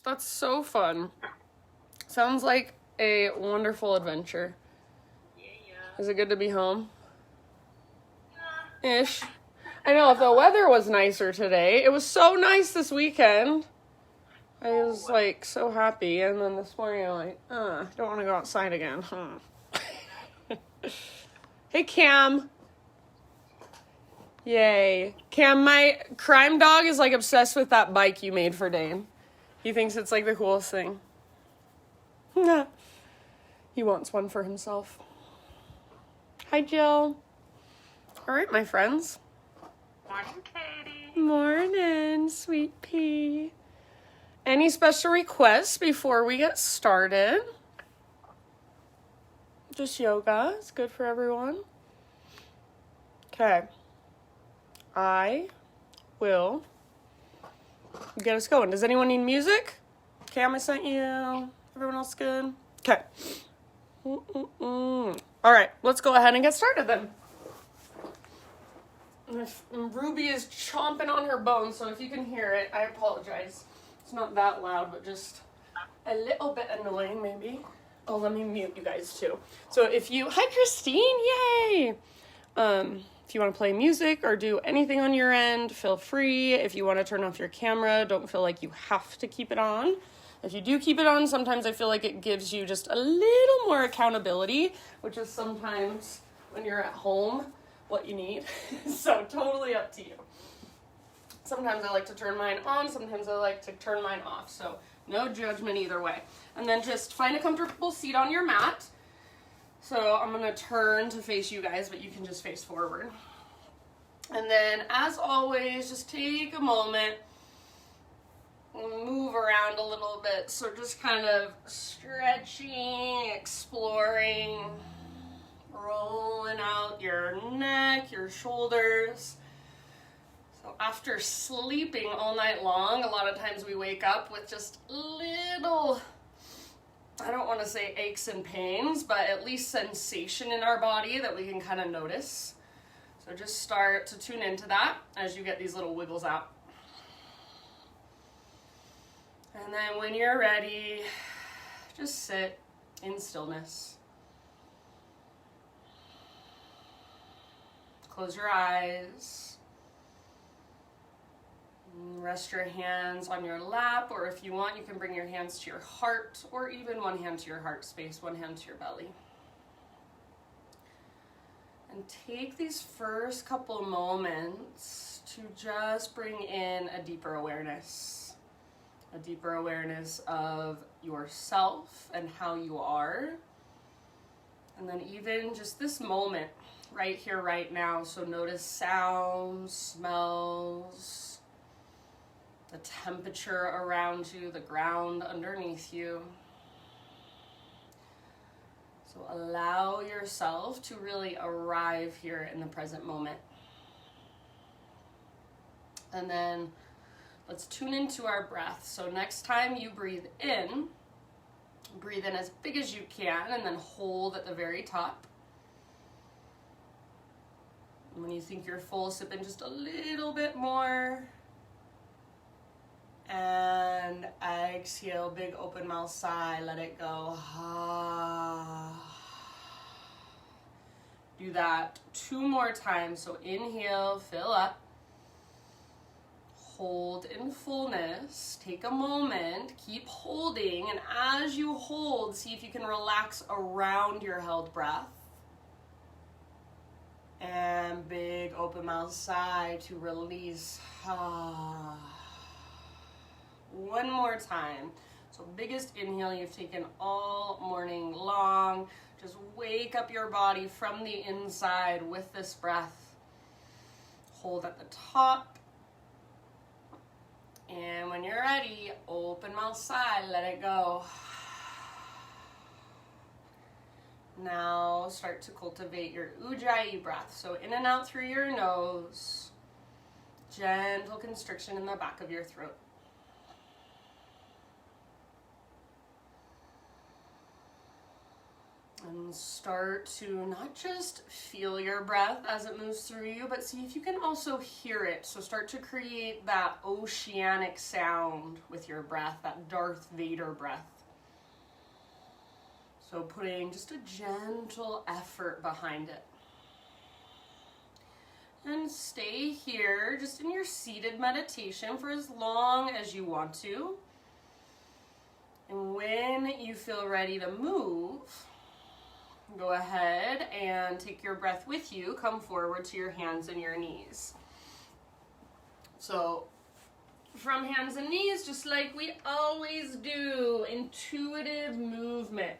That's so fun. Sounds like a wonderful adventure. Yeah. Is it good to be home? Ish. I know, if the weather was nicer today, it was so nice this weekend. I was like so happy, and then this morning I'm like, don't want to go outside again. Hey, Cam. Yay. Cam, my crime dog is like obsessed with that bike you made for Dane. He thinks it's like the coolest thing. He wants one for himself. Hi, Jill. All right, my friends. Morning, Katie. Morning, sweet pea. Any special requests before we get started? Just yoga. It's good for everyone. Okay. I will get us going. Does anyone need music? Cam, I sent you. Everyone else good? Okay. All right, let's go ahead and get started then. Ruby is chomping on her bone, so if you can hear it, I apologize. It's not that loud, but just a little bit annoying, maybe. Oh, let me mute you guys too. So hi Christine, yay! If you want to play music or do anything on your end, feel free. If you want to turn off your camera, don't feel like you have to keep it on. If you do keep it on, sometimes I feel like it gives you just a little more accountability, which is sometimes when you're at home what you need. So totally up to you. Sometimes I like to turn mine on, sometimes I like to turn mine off. So no judgment either way. And then just find a comfortable seat on your mat. So I'm going to turn to face you guys, but you can just face forward. And then, as always, just take a moment and move around a little bit. So just kind of stretching, exploring, rolling out your neck, your shoulders. So after sleeping all night long, a lot of times we wake up with just little, I don't want to say aches and pains, but at least sensation in our body that we can kind of notice. So just start to tune into that as you get these little wiggles out. And then when you're ready, just sit in stillness. Close your eyes. Rest your hands on your lap, or if you want, you can bring your hands to your heart, or even one hand to your heart space, one hand to your belly. And take these first couple moments to just bring in a deeper awareness of yourself and how you are. And then even just this moment right here, right now. So notice sounds, smells, the temperature around you, the ground underneath you. So allow yourself to really arrive here in the present moment. And then let's tune into our breath. So next time you breathe in as big as you can, and then hold at the very top. And when you think you're full, sip in just a little bit more. And exhale, big open mouth sigh, let it go. Do that 2 more times. So inhale, fill up. Hold in fullness. Take a moment, keep holding, and as you hold, see if you can relax around your held breath. And big open mouth sigh to release. One more time. So biggest inhale you've taken all morning long. Just wake up your body from the inside with this breath. Hold at the top. And when you're ready, open mouth sigh, let it go. Now start to cultivate your Ujjayi breath. So in and out through your nose. Gentle constriction in the back of your throat. And start to not just feel your breath as it moves through you, but see if you can also hear it. So start to create that oceanic sound with your breath, that Darth Vader breath. So putting just a gentle effort behind it. And stay here just in your seated meditation for as long as you want to. And when you feel ready to move, go ahead and take your breath with you. Come forward to your hands and your knees. So from hands and knees, just like we always do, intuitive movement.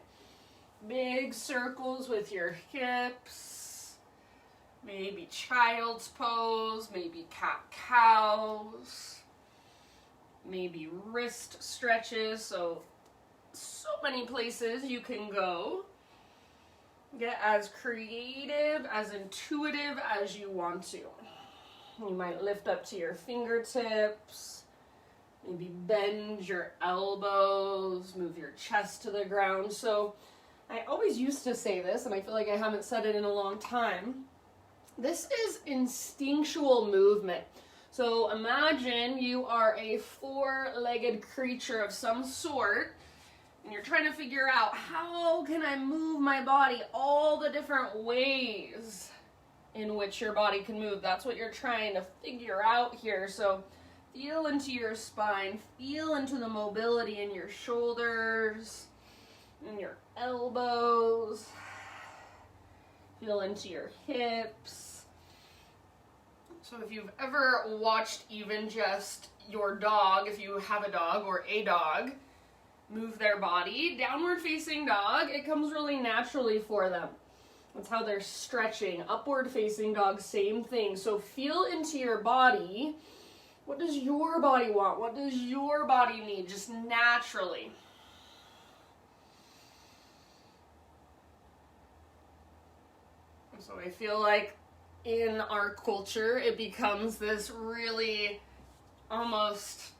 Big circles with your hips. Maybe child's pose, maybe cat-cows. Maybe wrist stretches, so many places you can go. Get as creative, as intuitive as you want to. You might lift up to your fingertips, maybe bend your elbows, move your chest to the ground. So I always used to say this, and I feel like I haven't said it in a long time. This is instinctual movement. So imagine you are a four-legged creature of some sort, and you're trying to figure out, how can I move my body all the different ways in which your body can move? That's what you're trying to figure out here. So feel into your spine, feel into the mobility in your shoulders, in your elbows, feel into your hips. So if you've ever watched even just your dog, if you have a dog or a dog, move their body, downward facing dog, it comes really naturally for them. That's how they're stretching. Upward facing dog, same thing. So feel into your body. What does your body want? What does your body need? Just naturally. So I feel like in our culture, it becomes this really almost,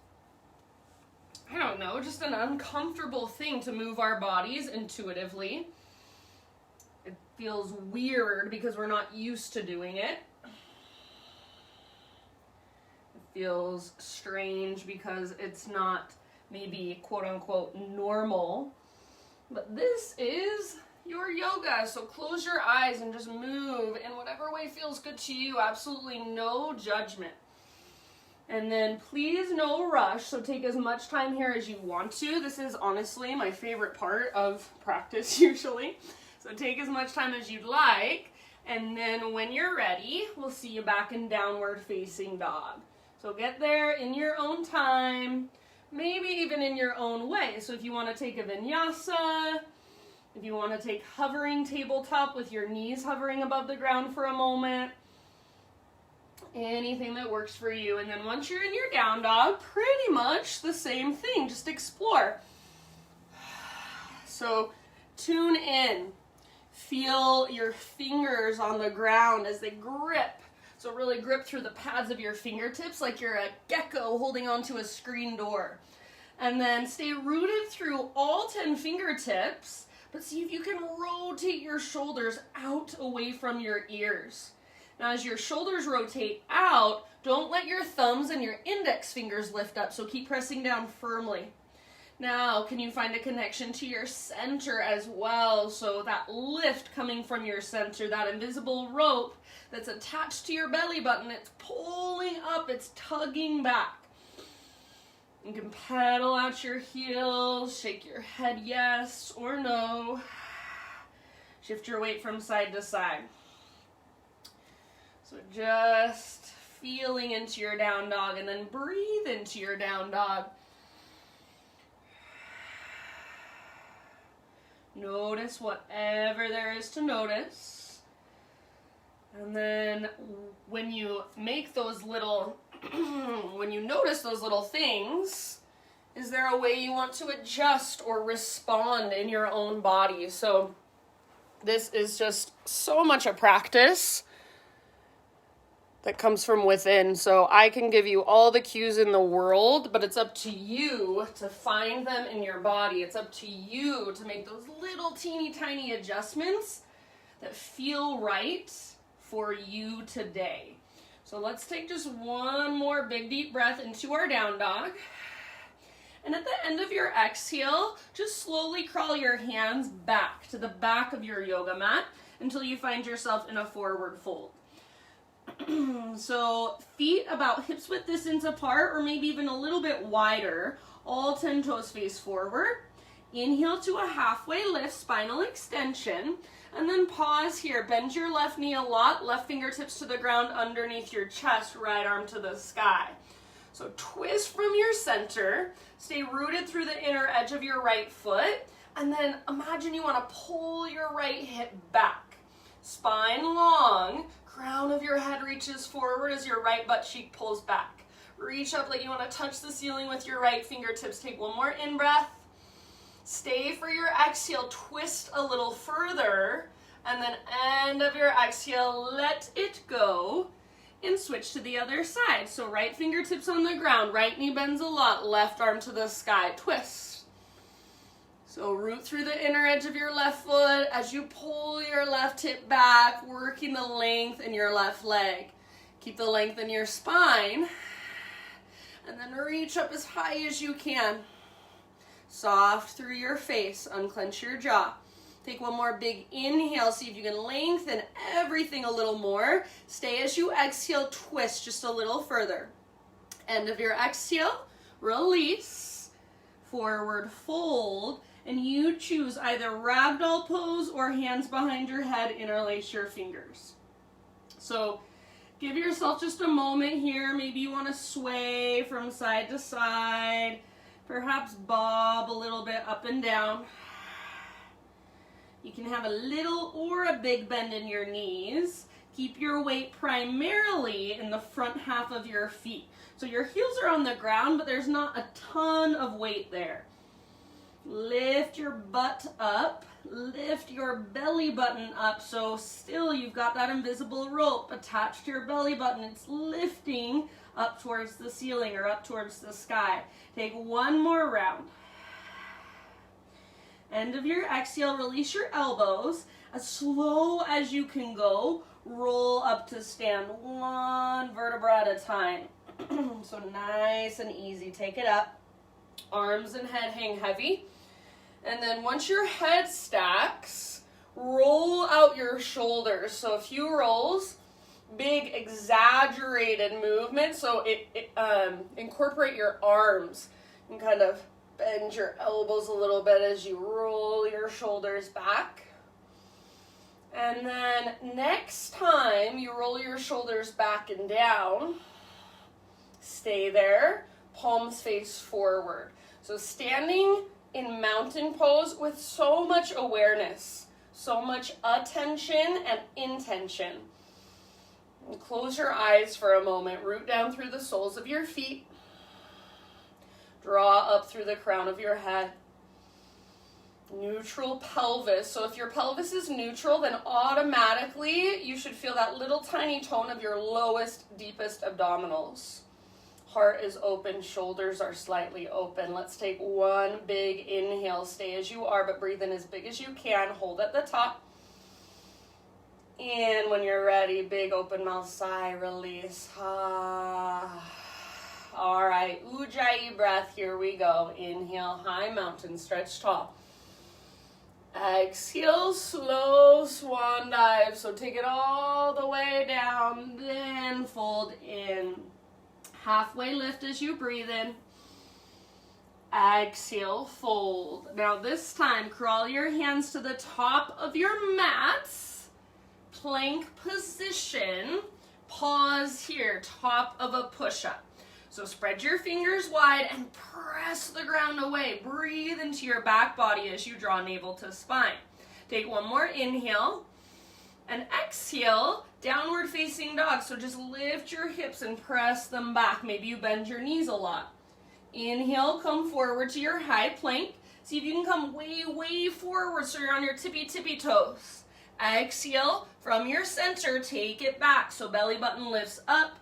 I don't know, just an uncomfortable thing to move our bodies intuitively. It feels weird because we're not used to doing it. It feels strange because it's not maybe quote unquote normal. But this is your yoga, so close your eyes and just move in whatever way feels good to you. Absolutely no judgment. And then please no rush, so take as much time here as you want to. This is honestly my favorite part of practice usually. So take as much time as you'd like, and then when you're ready, we'll see you back in downward facing dog. So get there in your own time, maybe even in your own way. So if you want to take a vinyasa, if you want to take hovering tabletop with your knees hovering above the ground for a moment, anything that works for you. And then once you're in your down dog, pretty much the same thing, just explore. So tune in, feel your fingers on the ground as they grip. So really grip through the pads of your fingertips like you're a gecko holding onto a screen door. And then stay rooted through all 10 fingertips, but see if you can rotate your shoulders out away from your ears. Now as your shoulders rotate out, don't let your thumbs and your index fingers lift up, so keep pressing down firmly. Now, can you find a connection to your center as well? So that lift coming from your center, that invisible rope that's attached to your belly button, it's pulling up, it's tugging back. You can pedal out your heels, shake your head yes or no. Shift your weight from side to side. So just feeling into your down dog, and then breathe into your down dog. Notice whatever there is to notice. And then when you make those little, when you notice those little things, is there a way you want to adjust or respond in your own body? So this is just so much a practice. that comes from within. So I can give you all the cues in the world, but it's up to you to find them in your body. It's up to you to make those little teeny tiny adjustments that feel right for you today. So let's take just one more big deep breath into our down dog. And at the end of your exhale, just slowly crawl your hands back to the back of your yoga mat until you find yourself in a forward fold. So feet about hips width distance apart, or maybe even a little bit wider, all 10 toes face forward. Inhale to a halfway lift, spinal extension, and then pause here. Bend your left knee a lot, left fingertips to the ground underneath your chest, right arm to the sky. So twist from your center, stay rooted through the inner edge of your right foot, and then imagine you want to pull your right hip back. Spine long, crown of your head reaches forward as your right butt cheek pulls back. Reach up like you want to touch the ceiling with your right fingertips. Take one more in-breath. Stay for your exhale, twist a little further, and then end of your exhale, let it go, and switch to the other side. So right fingertips on the ground, right knee bends a lot, left arm to the sky, twist. So root through the inner edge of your left foot as you pull your left hip back, working the length in your left leg. Keep the length in your spine, and then reach up as high as you can. Soft through your face, unclench your jaw. Take one more big inhale, see if you can lengthen everything a little more. Stay as you exhale, twist just a little further. End of your exhale, release, forward fold, and you choose either ragdoll pose or hands behind your head, interlace your fingers. So give yourself just a moment here. Maybe you want to sway from side to side, perhaps bob a little bit up and down. You can have a little or a big bend in your knees. Keep your weight primarily in the front half of your feet. So your heels are on the ground, but there's not a ton of weight there. Lift your butt up, lift your belly button up, so still you've got that invisible rope attached to your belly button. It's lifting up towards the ceiling or up towards the sky. Take one more round. End of your exhale, release your elbows. As slow as you can go, roll up to stand, one vertebra at a time. So nice and easy, take it up. Arms and head hang heavy. And then once your head stacks, roll out your shoulders. So a few rolls, big exaggerated movement. So incorporate your arms and kind of bend your elbows a little bit as you roll your shoulders back. And then next time you roll your shoulders back and down, stay there, palms face forward. So standing in mountain pose with so much awareness, so much attention and intention. And close your eyes for a moment, root down through the soles of your feet, draw up through the crown of your head. Neutral pelvis. So if your pelvis is neutral, then automatically you should feel that little tiny tone of your lowest, deepest abdominals. Heart is open, shoulders are slightly open. Let's take one big inhale. Stay as you are, but breathe in as big as you can. Hold at the top. And when you're ready, big open mouth sigh, release. Ah. All right, Ujjayi breath, here we go. Inhale, high mountain, stretch tall. Exhale, slow swan dive. So take it all the way down, then fold in. Halfway lift as you breathe in. Exhale, fold. Now this time, crawl your hands to the top of your mats. Plank position. Pause here, top of a push-up. So spread your fingers wide and press the ground away. Breathe into your back body as you draw navel to spine. Take one more inhale. And exhale, downward facing dog. So just lift your hips and press them back. Maybe you bend your knees a lot. Inhale, come forward to your high plank. See if you can come way, way forward so you're on your tippy toes. Exhale, from your center, take it back. So belly button lifts up,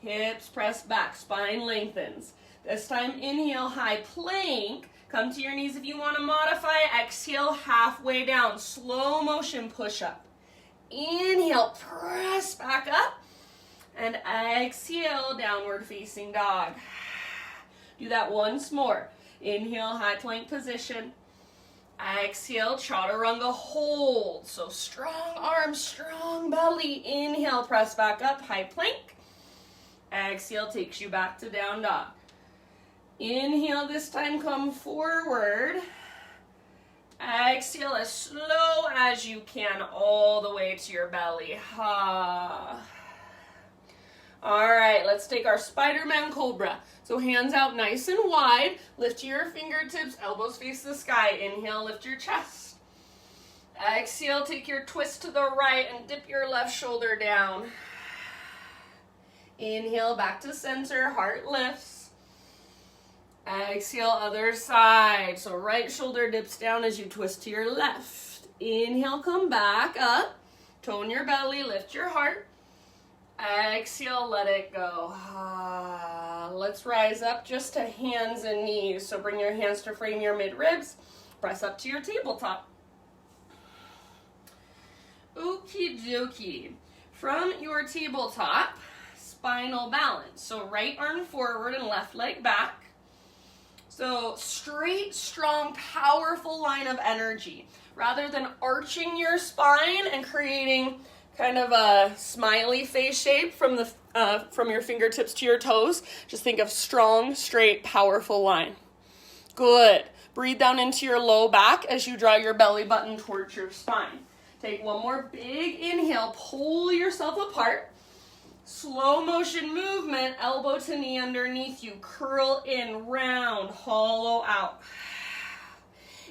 hips press back, spine lengthens. This time, inhale, high plank. Come to your knees if you want to modify. Exhale, halfway down, slow motion push-up. Inhale, press back up. And exhale, downward facing dog. Do that once more. Inhale, high plank position. Exhale, chaturanga hold. So strong arms, strong belly. Inhale, press back up, high plank. Exhale, takes you back to down dog. Inhale, this time come forward. Exhale as slow as you can all the way to your belly. Ha. All right, let's take our Spider-Man Cobra. So hands out nice and wide. Lift your fingertips, elbows face the sky. Inhale, lift your chest. Exhale, take your twist to the right and dip your left shoulder down. Inhale, back to center, heart lifts. Exhale, other side. So right shoulder dips down as you twist to your left. Inhale, come back up. Tone your belly, lift your heart. Exhale, let it go. Let's rise up just to hands and knees. So bring your hands to frame your mid-ribs. Press up to your tabletop. Okie dokie. From your tabletop, spinal balance. So right arm forward and left leg back. So straight, strong, powerful line of energy. Rather than arching your spine and creating kind of a smiley face shape from your fingertips to your toes, just think of strong, straight, powerful line. Good. Breathe down into your low back as you draw your belly button towards your spine. Take one more big inhale, pull yourself apart. Slow motion movement, elbow to knee underneath you. Curl in, round, hollow out.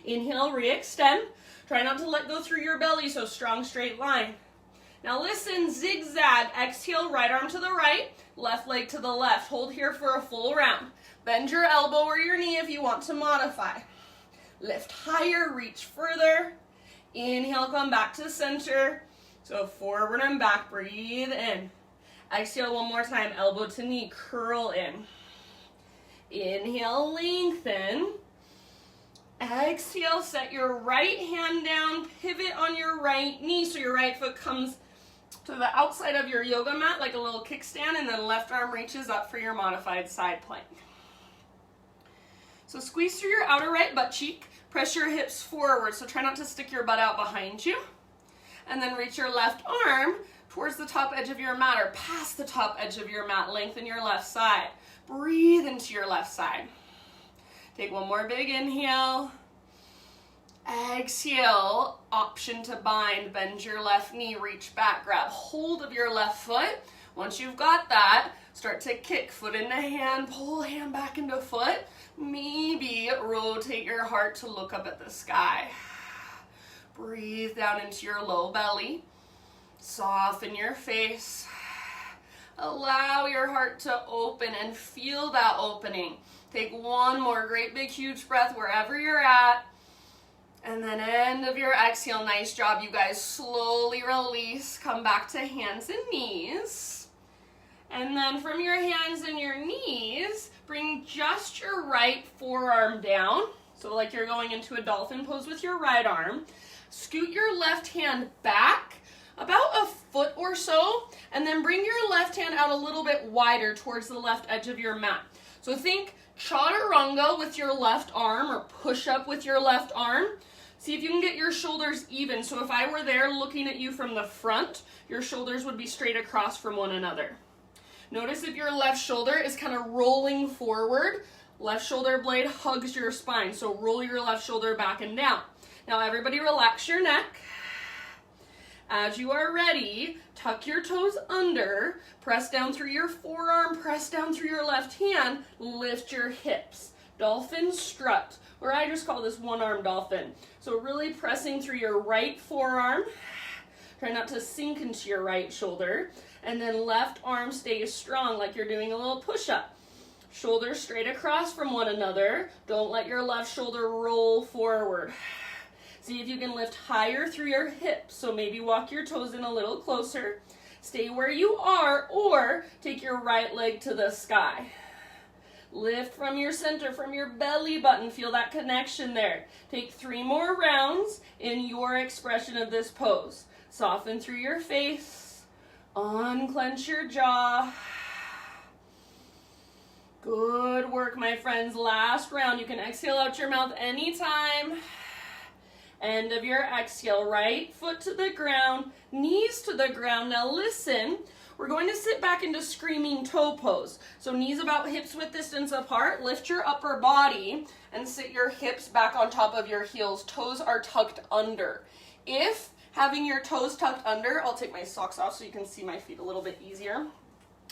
Inhale, re-extend. Try not to let go through your belly, so strong, straight line. Now listen, zigzag. Exhale, right arm to the right, left leg to the left. Hold here for a full round. Bend your elbow or your knee if you want to modify. Lift higher, reach further. Inhale, come back to center. So forward and back, breathe in. Exhale one more time, elbow to knee, curl in. Inhale, lengthen. Exhale, set your right hand down, pivot on your right knee so your right foot comes to the outside of your yoga mat like a little kickstand, and then left arm reaches up for your modified side plank. So squeeze through your outer right butt cheek, press your hips forward, so try not to stick your butt out behind you. And then reach your left arm towards the top edge of your mat or past the top edge of your mat. Lengthen your left side. Breathe into your left side. Take one more big inhale. Exhale, option to bind. Bend your left knee, reach back, grab hold of your left foot. Once you've got that, start to kick foot into hand, pull hand back into foot. Maybe rotate your heart to look up at the sky. Breathe down into your low belly. Soften your face. Allow your heart to open and feel that opening. Take one more great big huge breath wherever you're at. And then end of your exhale. Nice job, you guys. Slowly release. Come back to hands and knees. And then from your hands and your knees, bring just your right forearm down. So like you're going into a dolphin pose with your right arm. Scoot your left hand back about a foot or so, and then bring your left hand out a little bit wider towards the left edge of your mat. So think chaturanga with your left arm, or push up with your left arm. See if you can get your shoulders even. So if I were there looking at you from the front, your shoulders would be straight across from one another. Notice if your left shoulder is kind of rolling forward, left shoulder blade hugs your spine. So roll your left shoulder back and down. Now everybody relax your neck. As you are ready, tuck your toes under, press down through your forearm, press down through your left hand, lift your hips. Dolphin strut, or I just call this one-arm dolphin. So really pressing through your right forearm. Try not to sink into your right shoulder. And then left arm stays strong like you're doing a little push-up. Shoulders straight across from one another. Don't let your left shoulder roll forward. See if you can lift higher through your hips. So maybe walk your toes in a little closer. Stay where you are, or take your right leg to the sky. Lift from your center, from your belly button. Feel that connection there. Take 3 more rounds in your expression of this pose. Soften through your face. Unclench your jaw. Good work, my friends. Last round. You can exhale out your mouth anytime. End of your exhale. Right foot to the ground, knees to the ground. Now listen. We're going to sit back into screaming toe pose. So knees about hips width distance apart. Lift your upper body and sit your hips back on top of your heels. Toes are tucked under. If having your toes tucked under, I'll take my socks off so you can see my feet a little bit easier.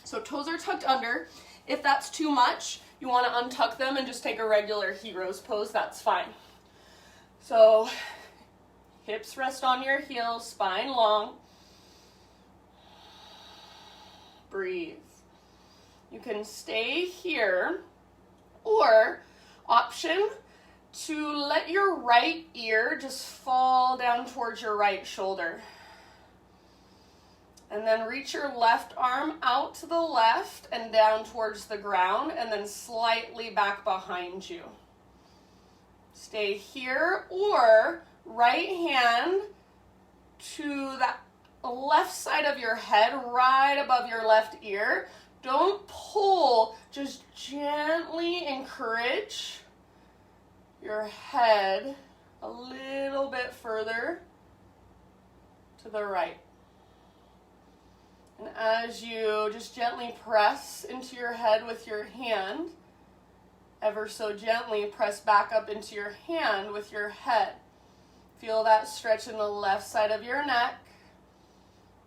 So toes are tucked under. If that's too much, you want to untuck them and just take a regular hero's pose, that's fine. So hips rest on your heels, spine long. Breathe. You can stay here, or option to let your right ear just fall down towards your right shoulder. And then reach your left arm out to the left and down towards the ground, and then slightly back behind you. Stay here, or right hand to that left side of your head, right above your left ear. Don't pull, just gently encourage your head a little bit further to the right. And as you just gently press into your head with your hand, ever so gently press back up into your hand with your head. Feel that stretch in the left side of your neck.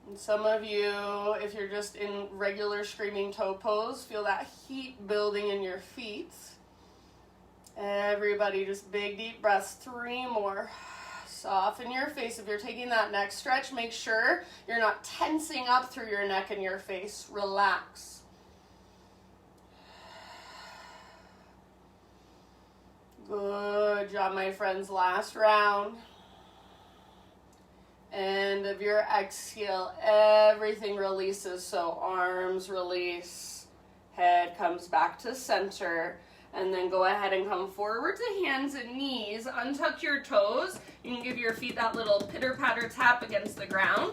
And some of you, if you're just in regular screaming toe pose, feel that heat building in your feet. Everybody, just big deep breaths. 3 more. Soften your face. If you're taking that neck stretch, make sure you're not tensing up through your neck and your face. Relax. Good job, my friends. Last round. End of your exhale, everything releases. So arms release, head comes back to center, and then go ahead and come forward to hands and knees. Untuck your toes. You can give your feet that little pitter-patter tap against the ground.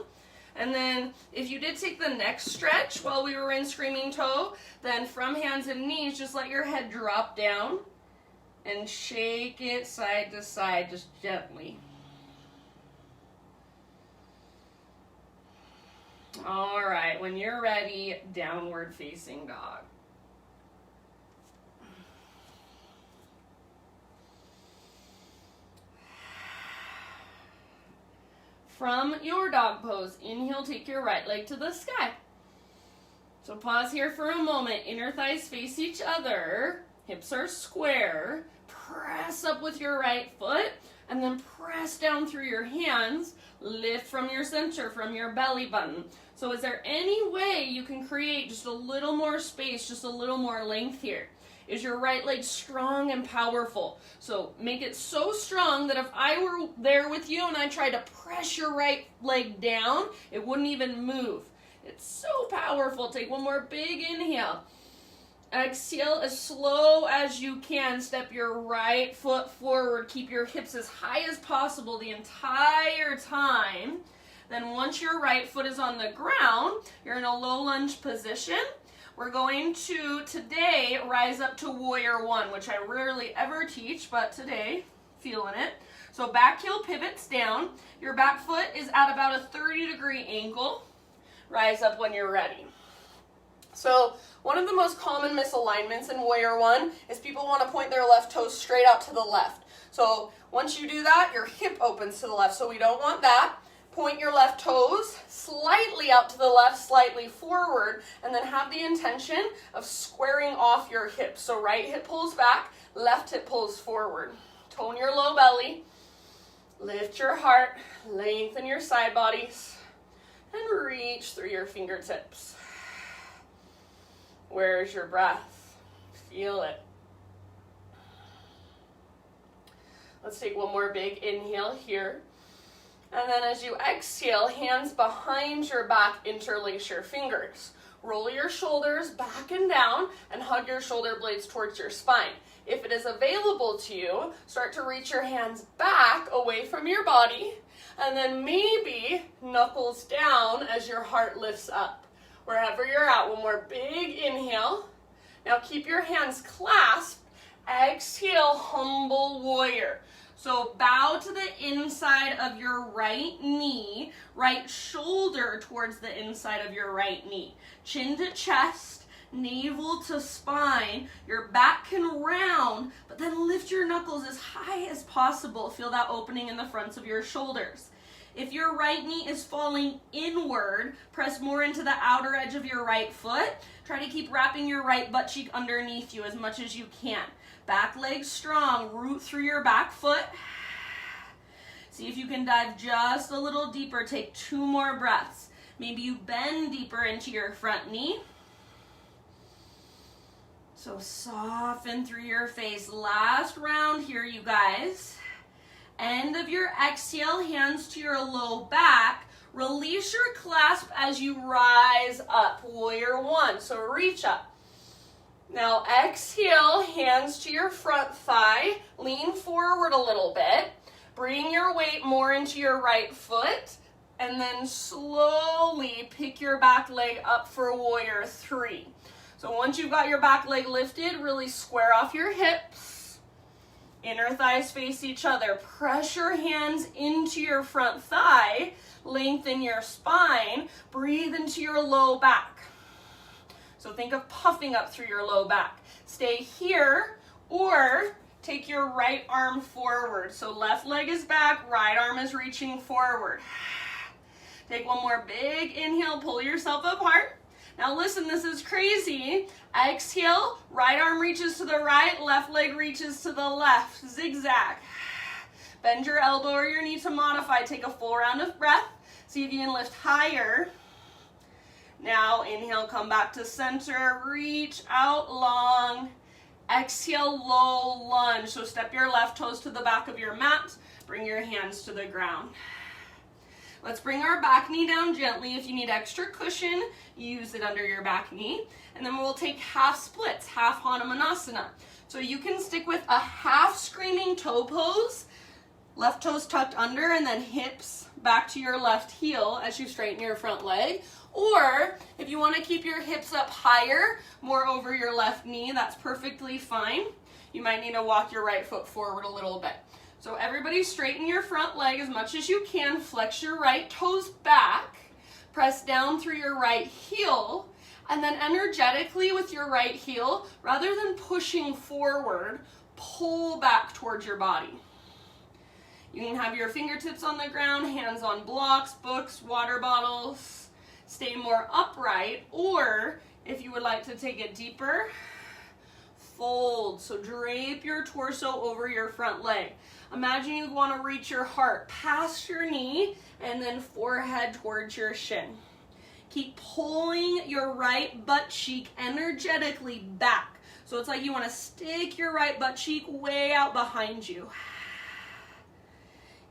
And then if you did take the neck stretch while we were in screaming toe, then from hands and knees, just let your head drop down and shake it side to side, just gently. All right, when you're ready, downward facing dog. From your dog pose, inhale, take your right leg to the sky. So pause here for a moment. Inner thighs face each other. Hips are square. Press up with your right foot, and then press down through your hands. Lift from your center, from your belly button. So is there any way you can create just a little more space, just a little more length here? Is your right leg strong and powerful? So make it so strong that if I were there with you and I tried to press your right leg down, it wouldn't even move. It's so powerful. Take one more big inhale. Exhale as slow as you can. Step your right foot forward. Keep your hips as high as possible the entire time. Then once your right foot is on the ground, you're in a low lunge position. We're going to today rise up to warrior 1, which I rarely ever teach, but today, feeling it. So back heel pivots down. Your back foot is at about a 30-degree angle. Rise up when you're ready. So one of the most common misalignments in warrior 1 is people want to point their left toes straight out to the left. So once you do that, your hip opens to the left. So we don't want that. Point your left toes slightly out to the left, slightly forward, and then have the intention of squaring off your hips. So right hip pulls back, left hip pulls forward. Tone your low belly, lift your heart, lengthen your side bodies, and reach through your fingertips. Where's your breath? Feel it. Let's take one more big inhale here. And then as you exhale, hands behind your back, interlace your fingers. Roll your shoulders back and down and hug your shoulder blades towards your spine. If it is available to you, start to reach your hands back away from your body and then maybe knuckles down as your heart lifts up. Wherever you're at, one more big inhale. Now keep your hands clasped. Exhale, humble warrior. So bow to the inside of your right knee, right shoulder towards the inside of your right knee. Chin to chest, navel to spine. Your back can round, but then lift your knuckles as high as possible. Feel that opening in the fronts of your shoulders. If your right knee is falling inward, press more into the outer edge of your right foot. Try to keep wrapping your right butt cheek underneath you as much as you can. Back leg strong, root through your back foot. See if you can dive just a little deeper. Take 2 more breaths. Maybe you bend deeper into your front knee. So soften through your face. Last round here, you guys. End of your exhale, hands to your low back. Release your clasp as you rise up. Warrior 1. So reach up. Now exhale, hands to your front thigh. Lean forward a little bit. Bring your weight more into your right foot. And then slowly pick your back leg up for warrior 3. So once you've got your back leg lifted, really square off your hips. Inner thighs face each other. Press your hands into your front thigh. Lengthen your spine. Breathe into your low back. So think of puffing up through your low back. Stay here or take your right arm forward. So left leg is back, right arm is reaching forward. Take one more big inhale, pull yourself apart. Now listen, this is crazy. Exhale, right arm reaches to the right, left leg reaches to the left. Zigzag. Bend your elbow or your knee to modify. Take a full round of breath. See if you can lift higher. Now inhale, come back to center, reach out long. Exhale, low lunge. So step your left toes to the back of your mat. Bring your hands to the ground. Let's bring our back knee down gently. If you need extra cushion, use it under your back knee. And then we'll take half splits, half Hanumanasana. So you can stick with a half screaming toe pose, left toes tucked under, and then hips back to your left heel as you straighten your front leg. Or if you want to keep your hips up higher, more over your left knee, that's perfectly fine. You might need to walk your right foot forward a little bit. So everybody straighten your front leg as much as you can. Flex your right toes back. Press down through your right heel. And then energetically with your right heel, rather than pushing forward, pull back towards your body. You can have your fingertips on the ground, hands on blocks, books, water bottles. Stay more upright, or if you would like to take it deeper, fold. So drape your torso over your front leg. Imagine you want to reach your heart past your knee and then forehead towards your shin. Keep pulling your right butt cheek energetically back. So it's like you want to stick your right butt cheek way out behind you.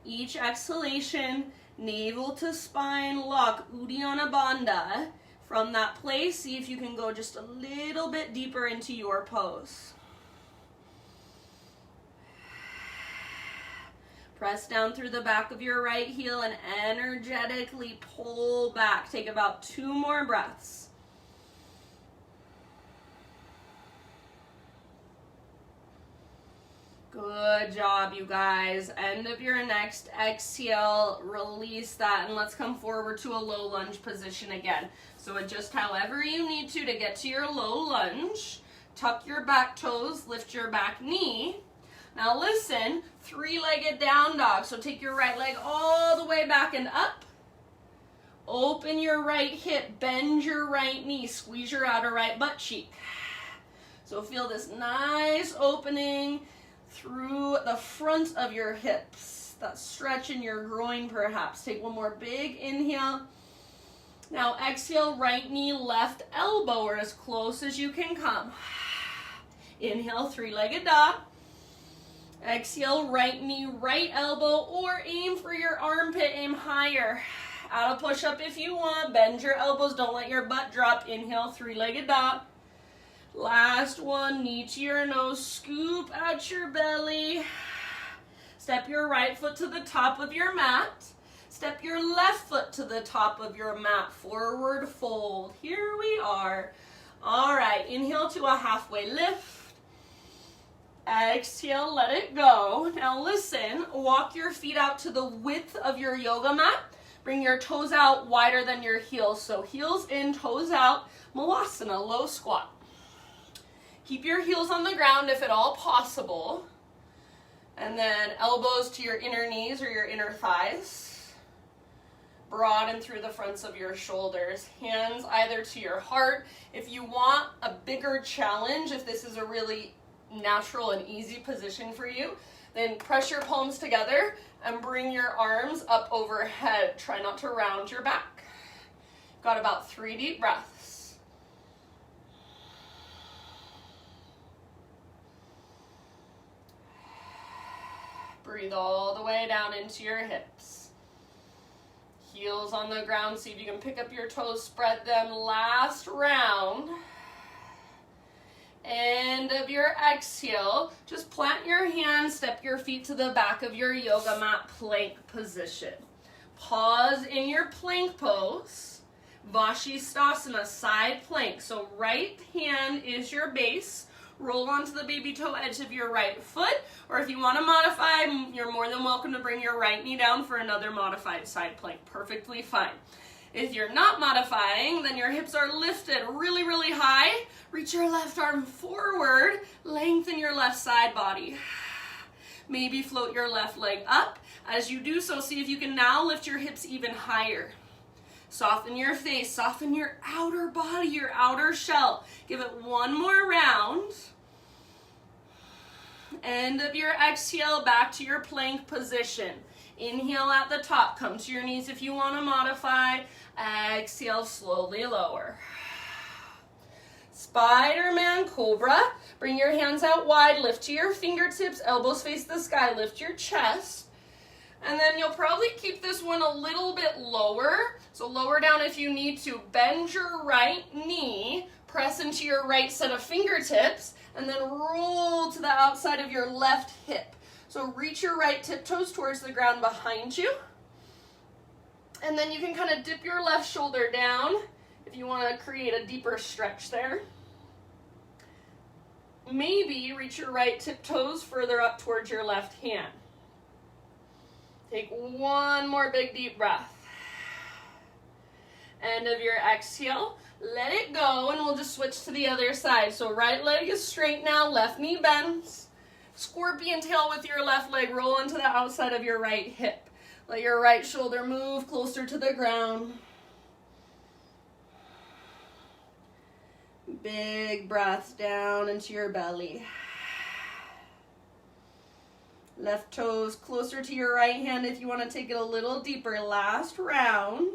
Each exhalation, navel to spine lock, Uddiyana Bandha. From that place, see if you can go just a little bit deeper into your pose. Press down through the back of your right heel and energetically pull back. Take about 2 more breaths. Good job, you guys. End of your next exhale, release that, and let's come forward to a low lunge position again. So adjust however you need to get to your low lunge. Tuck your back toes, lift your back knee. Now listen, 3-legged down dog. So take your right leg all the way back and up. Open your right hip, bend your right knee, squeeze your outer right butt cheek. So feel this nice opening through the front of your hips. That stretch in your groin perhaps. Take one more big inhale. Now exhale, right knee, left elbow, or as close as you can come. Inhale, 3-legged dog. Exhale, right knee, right elbow, or aim for your armpit, aim higher. Add a push-up if you want. Bend your elbows, don't let your butt drop. Inhale, three-legged dog. Last one, knee to your nose, scoop out your belly. Step your right foot to the top of your mat. Step your left foot to the top of your mat. Forward fold. Here we are. All right, inhale to a halfway lift. Exhale, let it go. Now listen, walk your feet out to the width of your yoga mat. Bring your toes out wider than your heels. So heels in, toes out, Malasana, low squat. Keep your heels on the ground if at all possible. And then elbows to your inner knees or your inner thighs. Broaden through the fronts of your shoulders. Hands either to your heart. If you want a bigger challenge, if this is a really natural and easy position for you, then press your palms together and bring your arms up overhead. Try not to round your back. Got about 3 deep breaths. Breathe all the way down into your hips. Heels on the ground, see if you can pick up your toes, spread them. Last round. End of your exhale, just plant your hands, step your feet to the back of your yoga mat, plank position. Pause in your plank pose. Vashisthasana, side plank. So right hand is your base. Roll onto the baby toe edge of your right foot, or if you want to modify, you're more than welcome to bring your right knee down for another modified side plank. Perfectly fine. If you're not modifying, then your hips are lifted really, really high. Reach your left arm forward. Lengthen your left side body. Maybe float your left leg up. As you do so, see if you can now lift your hips even higher. Soften your face. Soften your outer body, your outer shell. Give it one more round. End of your exhale, back to your plank position. Inhale at the top. Come to your knees if you want to modify. Exhale, slowly lower. Spider-Man Cobra. Bring your hands out wide. Lift to your fingertips. Elbows face the sky. Lift your chest. And then you'll probably keep this one a little bit lower. So lower down if you need to. Bend your right knee. Press into your right set of fingertips. And then roll to the outside of your left hip. So reach your right tiptoes towards the ground behind you. And then you can kind of dip your left shoulder down if you want to create a deeper stretch there. Maybe reach your right tiptoes further up towards your left hand. Take one more big deep breath. End of your exhale. Let it go, and we'll just switch to the other side. So right leg is straight now, left knee bends. Scorpion tail with your left leg. Roll into the outside of your right hip. Let your right shoulder move closer to the ground. Big breaths down into your belly. Left toes closer to your right hand if you want to take it a little deeper. Last round.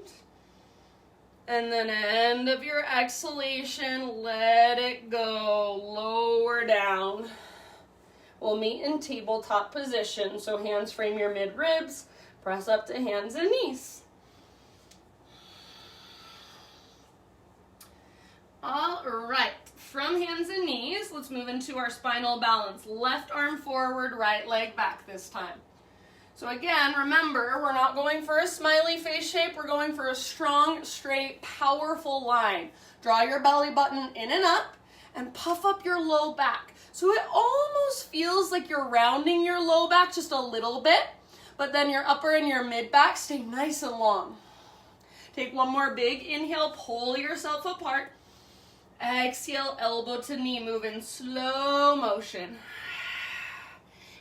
And then end of your exhalation, let it go. Lower down. We'll meet in tabletop position. So hands frame your mid-ribs. Press up to hands and knees. All right, from hands and knees, let's move into our spinal balance. Left arm forward, right leg back this time. So again, remember, we're not going for a smiley face shape. We're going for a strong, straight, powerful line. Draw your belly button in and up and puff up your low back. So it almost feels like you're rounding your low back just a little bit. But then your upper and your mid back stay nice and long. Take one more big inhale, pull yourself apart. Exhale, elbow to knee, move in slow motion.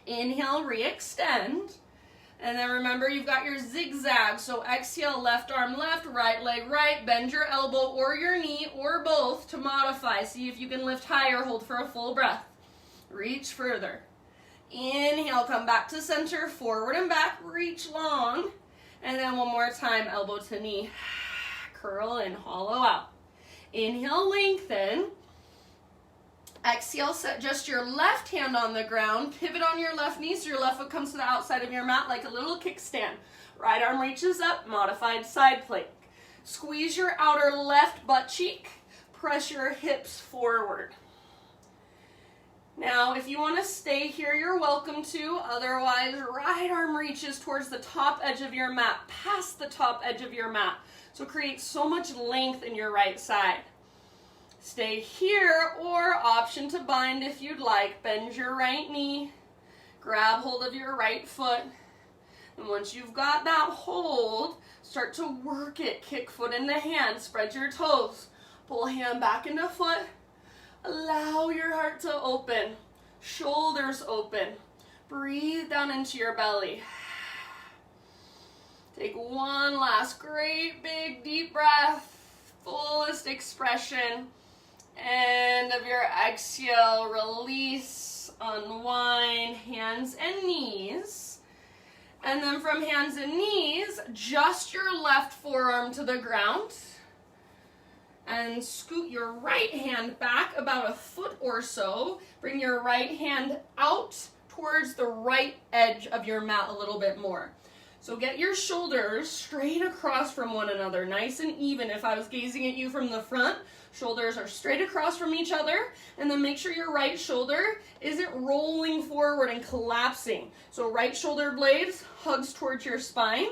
Inhale, re-extend. And then remember, you've got your zigzag. So exhale, left arm left, right leg right. Bend your elbow or your knee or both to modify. See if you can lift higher, hold for a full breath. Reach further. Inhale, come back to center, forward and back, reach long. And then one more time, elbow to knee. Curl in, hollow out. Inhale, lengthen. Exhale, set just your left hand on the ground. Pivot on your left knee so your left foot comes to the outside of your mat like a little kickstand. Right arm reaches up, modified side plank. Squeeze your outer left butt cheek. Press your hips forward. Now, if you want to stay here, you're welcome to. Otherwise, right arm reaches towards the top edge of your mat, past the top edge of your mat. So create so much length in your right side. Stay here, or option to bind if you'd like. Bend your right knee. Grab hold of your right foot. And once you've got that hold, start to work it. Kick foot into hand. Spread your toes. Pull hand back into foot. Allow your heart to open. Shoulders open. Breathe down into your belly. Take one last great big deep breath. Fullest expression. End of your exhale. Release. Unwind. Hands and knees. And then from hands and knees, just your left forearm to the ground. And scoot your right hand back about a foot or so. Bring your right hand out towards the right edge of your mat a little bit more. So get your shoulders straight across from one another, nice and even. If I was gazing at you from the front, shoulders are straight across from each other. And then make sure your right shoulder isn't rolling forward and collapsing. So right shoulder blades hugs towards your spine.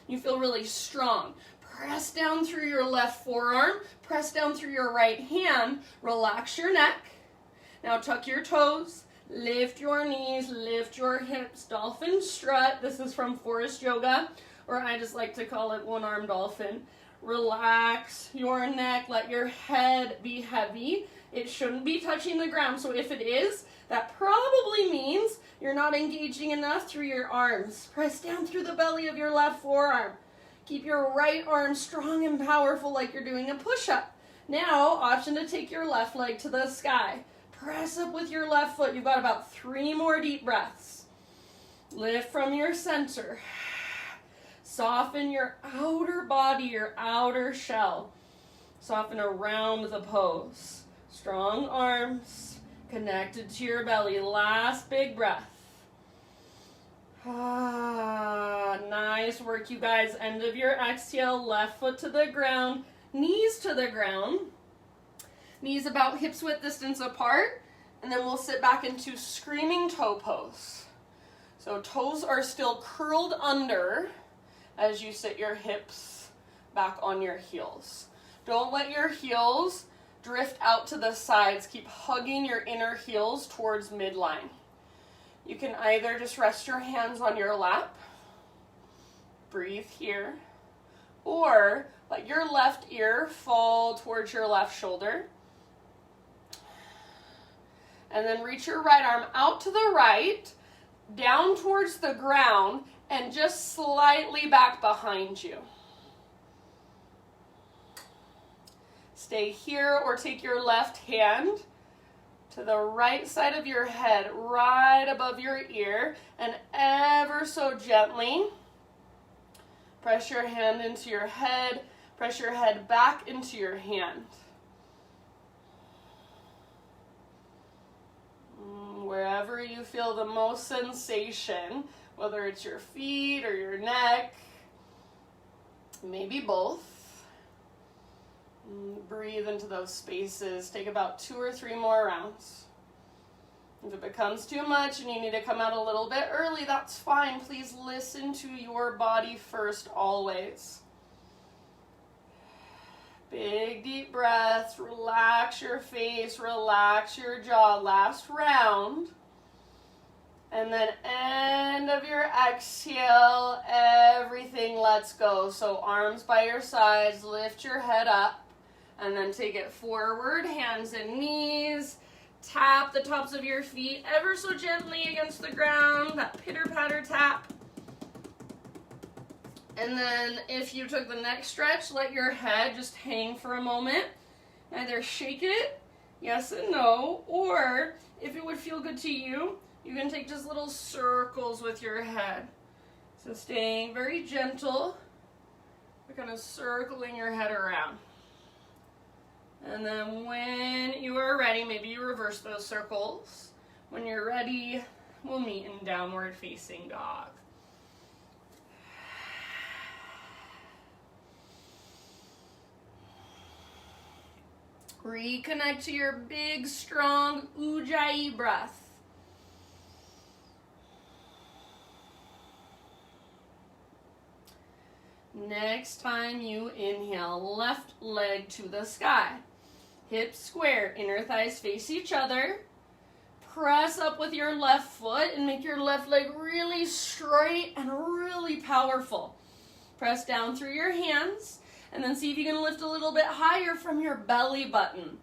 You feel really strong. Press down through your left forearm. Press down through your right hand. Relax your neck. Now tuck your toes. Lift your knees. Lift your hips. Dolphin strut. This is from Forest Yoga, or I just like to call it one-arm dolphin. Relax your neck. Let your head be heavy. It shouldn't be touching the ground. So if it is, that probably means you're not engaging enough through your arms. Press down through the belly of your left forearm. Keep your right arm strong and powerful like you're doing a push-up. Now, option to take your left leg to the sky. Press up with your left foot. You've got about 3 more deep breaths. Lift from your center. Soften your outer body, your outer shell. Soften around the pose. Strong arms connected to your belly. Last big breath. Nice work, you guys. End of your exhale. Left foot to the ground. Knees to the ground. Knees about hips width distance apart. And then we'll sit back into screaming toe pose. So toes are still curled under as you sit your hips back on your heels. Don't let your heels drift out to the sides. Keep hugging your inner heels towards midline. You can either just rest your hands on your lap, breathe here, or let your left ear fall towards your left shoulder. And then reach your right arm out to the right, down towards the ground, and just slightly back behind you. Stay here, or take your left hand to the right side of your head, right above your ear, and ever so gently press your hand into your head, press your head back into your hand. Wherever you feel the most sensation, whether it's your feet or your neck, maybe both. Breathe into those spaces. Take about 2 or 3 more rounds. If it becomes too much and you need to come out a little bit early, that's fine. Please listen to your body first, always. Big deep breaths. Relax your face. Relax your jaw. Last round. And then end of your exhale, everything lets go. So arms by your sides, lift your head up. And then take it forward, hands and knees. Tap the tops of your feet ever so gently against the ground, that pitter-patter tap. And then if you took the neck stretch, let your head just hang for a moment. Either shake it, yes and no, or if it would feel good to you, you can take just little circles with your head. So staying very gentle, but kind of circling your head around. And then when you are ready, maybe you reverse those circles. When you're ready, we'll meet in downward facing dog. Reconnect to your big, strong Ujjayi breath. Next time you inhale, left leg to the sky. Hips square, inner thighs face each other. Press up with your left foot and make your left leg really straight and really powerful. Press down through your hands and then see if you can lift a little bit higher from your belly button.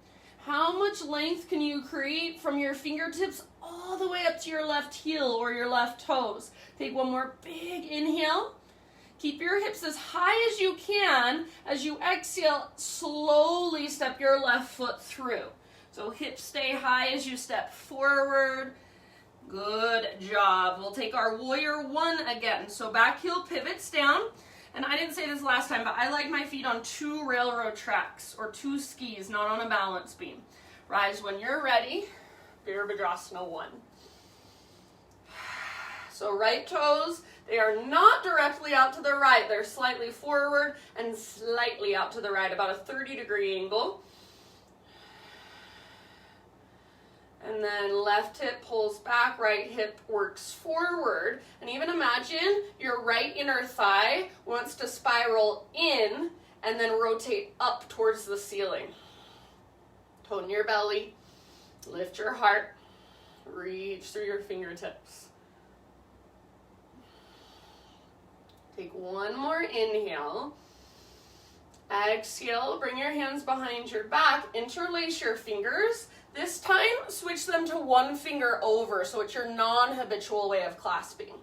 How much length can you create from your fingertips all the way up to your left heel or your left toes? Take one more big inhale. Keep your hips as high as you can. As you exhale, slowly step your left foot through. So hips stay high as you step forward. Good job. We'll take our warrior one again. So back heel pivots down. And I didn't say this last time, but I like my feet on 2 railroad tracks or 2 skis, not on a balance beam. Rise when you're ready. Virabhadrasana 1. So right toes, they are not directly out to the right. They're slightly forward and slightly out to the right, about a 30-degree angle. And then left hip pulls back, right hip works forward. And even imagine your right inner thigh wants to spiral in and then rotate up towards the ceiling. Tone your belly, lift your heart, reach through your fingertips. Take one more inhale. Exhale, bring your hands behind your back, interlace your fingers. This time, switch them to one finger over, so it's your non-habitual way of clasping.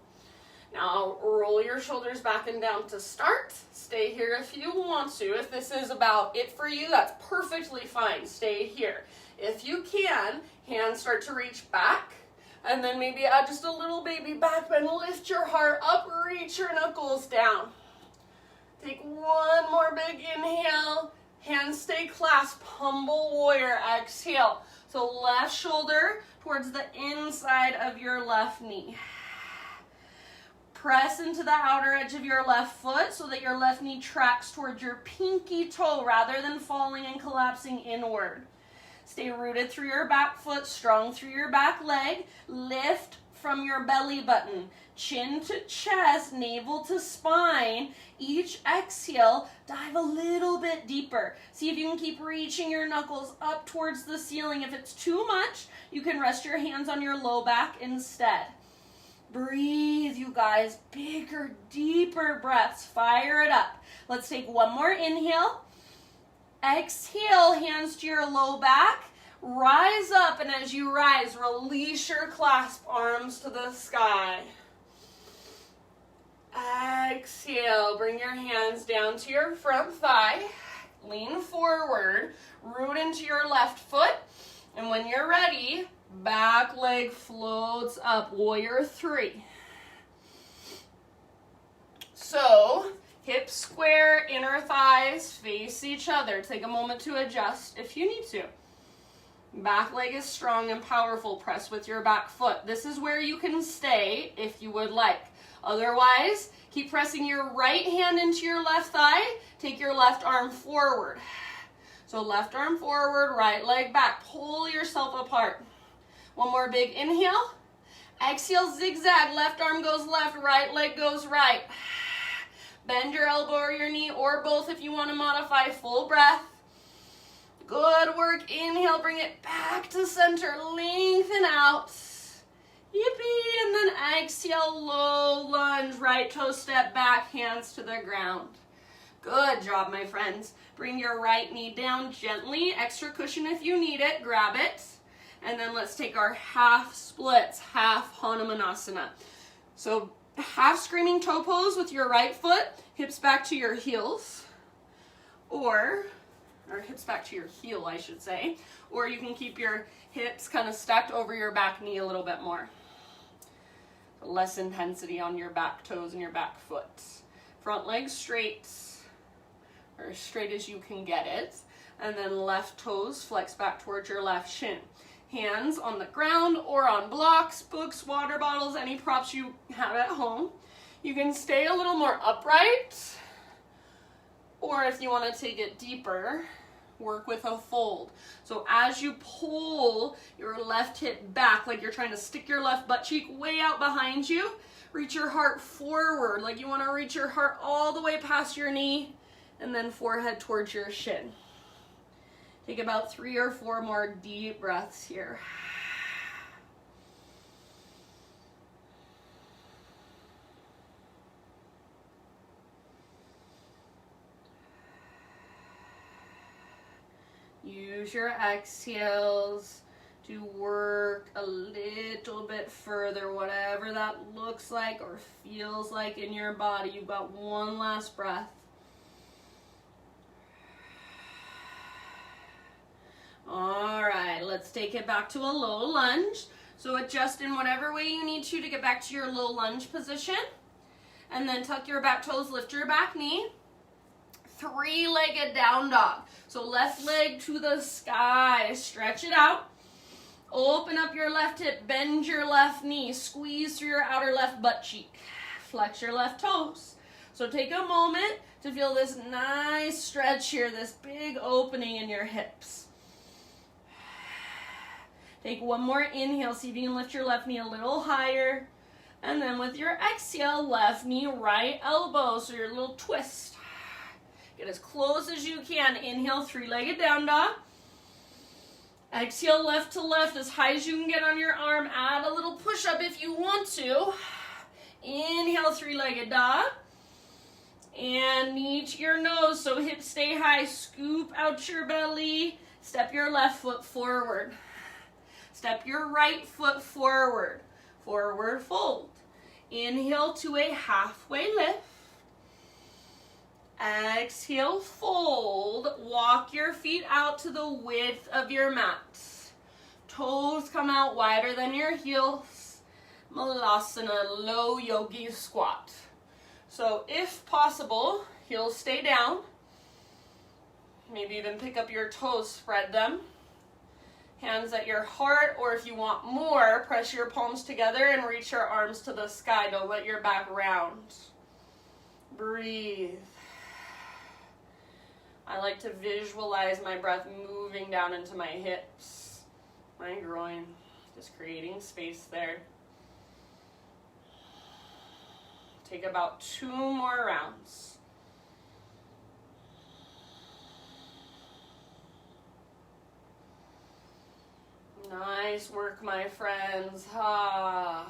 Now, roll your shoulders back and down to start. Stay here if you want to. If this is about it for you, that's perfectly fine. Stay here. If you can, hands start to reach back, and then maybe add just a little baby back bend. Lift your heart up, reach your knuckles down. Take one more big inhale. Hands stay clasped, humble warrior, exhale. So left shoulder towards the inside of your left knee. Press into the outer edge of your left foot so that your left knee tracks towards your pinky toe rather than falling and collapsing inward. Stay rooted through your back foot, strong through your back leg. Lift from your belly button, chin to chest, navel to spine. Each exhale, dive a little bit deeper. See if you can keep reaching your knuckles up towards the ceiling. If it's too much, you can rest your hands on your low back instead. Breathe, you guys. Bigger, deeper breaths. Fire it up. Let's take one more inhale. Exhale, hands to your low back. Rise up, and as you rise, release your clasp arms to the sky. Exhale, bring your hands down to your front thigh. Lean forward, root into your left foot. And when you're ready, back leg floats up, warrior 3. So, hips square, inner thighs face each other. Take a moment to adjust if you need to. Back leg is strong and powerful. Press with your back foot. This is where you can stay if you would like. Otherwise, keep pressing your right hand into your left thigh. Take your left arm forward. So left arm forward, right leg back. Pull yourself apart. One more big inhale. Exhale, zigzag. Left arm goes left, right leg goes right. Bend your elbow or your knee or both if you want to modify. Full breath. Good work. Inhale, bring it back to center. Lengthen out. Yippee. And then exhale, low lunge. Right toe step back, hands to the ground. Good job, my friends. Bring your right knee down gently. Extra cushion if you need it. Grab it. And then let's take our half splits, half Hanumanasana. So half screaming toe pose with your right foot, hips back to your heels, or hips back to your heel, I should say. Or you can keep your hips kind of stacked over your back knee a little bit more. Less intensity on your back toes and your back foot. Front leg straight, or as straight as you can get it. And then left toes flex back towards your left shin. Hands on the ground or on blocks, books, water bottles, any props you have at home. You can stay a little more upright, or if you want to take it deeper, work with a fold. So as you pull your left hip back, like you're trying to stick your left butt cheek way out behind you, reach your heart forward, like you want to reach your heart all the way past your knee, and then forehead towards your shin. Take about 3 or 4 more deep breaths here. Use your exhales to work a little bit further, whatever that looks like or feels like in your body. You've got one last breath. All right, let's take it back to a low lunge. So adjust in whatever way you need to get back to your low lunge position. And then tuck your back toes, lift your back knee. 3-legged down dog. So left leg to the sky, stretch it out. Open up your left hip, bend your left knee, squeeze through your outer left butt cheek. Flex your left toes. So take a moment to feel this nice stretch here, this big opening in your hips. Take one more inhale, see if you can lift your left knee a little higher. And then with your exhale, left knee, right elbow, so your little twist. Get as close as you can. Inhale, 3-legged down dog. Exhale, left to left, as high as you can get on your arm. Add a little push-up if you want to. Inhale, 3-legged dog. And knee to your nose, so hips stay high. Scoop out your belly. Step your left foot forward. Step your right foot forward. Forward fold. Inhale to a halfway lift. Exhale, fold. Walk your feet out to the width of your mat. Toes come out wider than your heels. Malasana, low yogi squat. So if possible, heels stay down. Maybe even pick up your toes, spread them. Hands at your heart, or if you want more, press your palms together and reach your arms to the sky. Don't let your back round. Breathe. I like to visualize my breath moving down into my hips, my groin, just creating space there. Take about 2 more rounds. Nice work, my friends. All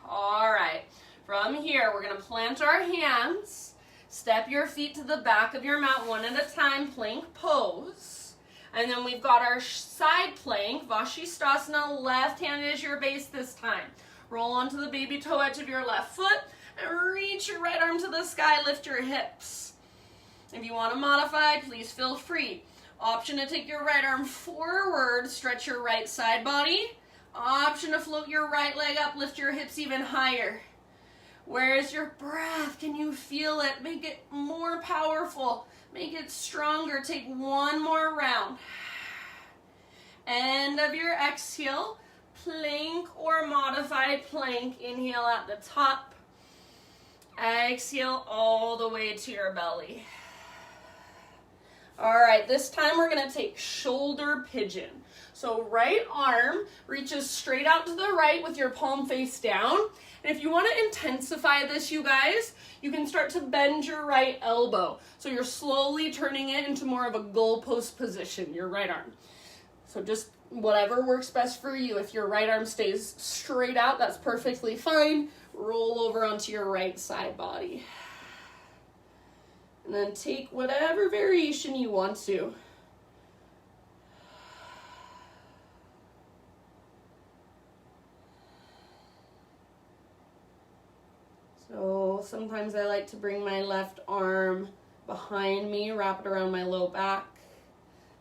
right, from here, we're gonna plant our hands. Step your feet to the back of your mat one at a time, plank pose. And then we've got our side plank, Vashisthasana, left hand is your base this time. Roll onto the baby toe edge of your left foot and reach your right arm to the sky, lift your hips. If you want to modify, please feel free. Option to take your right arm forward, stretch your right side body. Option to float your right leg up, lift your hips even higher. Where is your breath? Can you feel it? Make it more powerful. Make it stronger. Take one more round. End of your exhale. Plank or modified plank. Inhale at the top. Exhale all the way to your belly. All right, this time we're going to take shoulder pigeon. So right arm reaches straight out to the right with your palm face down. And if you want to intensify this, you guys, you can start to bend your right elbow. So you're slowly turning it into more of a goalpost position, your right arm. So just whatever works best for you. If your right arm stays straight out, that's perfectly fine. Roll over onto your right side body. And then take whatever variation you want to. So sometimes I like to bring my left arm behind me, wrap it around my low back.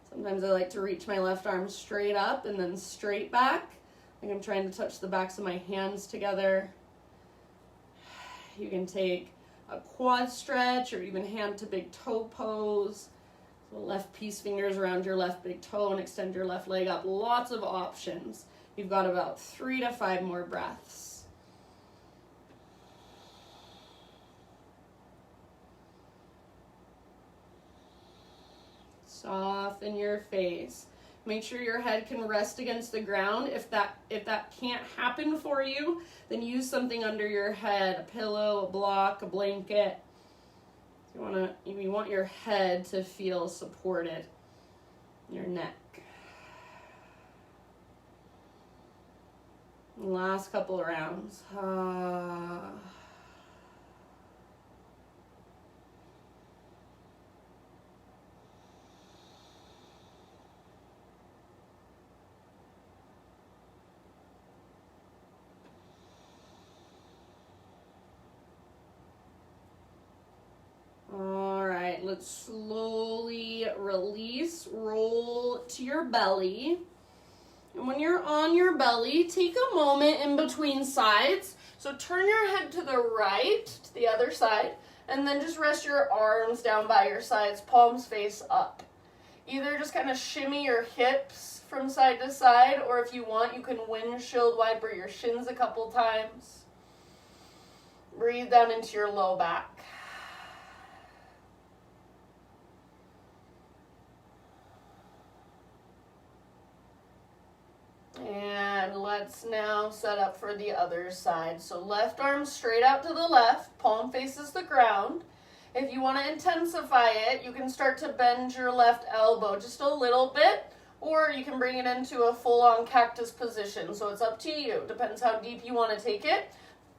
Sometimes I like to reach my left arm straight up and then straight back. Like I'm trying to touch the backs of my hands together. You can take a quad stretch or even hand to big toe pose. So left peace fingers around your left big toe and extend your left leg up. Lots of options. You've got about 3 to 5 more breaths. Soften your face. Make sure your head can rest against the ground. If that can't happen for you, then use something under your head, a pillow, a block, a blanket. You want your head to feel supported. Your neck. Last couple of rounds. All right, let's slowly release, roll to your belly. And when you're on your belly, take a moment in between sides. So turn your head to the right, to the other side, and then just rest your arms down by your sides, palms face up. Either just kind of shimmy your hips from side to side, or if you want, you can windshield wiper your shins a couple times. Breathe down into your low back. And let's now set up for the other side. So left arm straight out to the left, palm faces the ground. If you want to intensify it, you can start to bend your left elbow just a little bit, or you can bring it into a full-on cactus position. So it's up to you. Depends how deep you want to take it.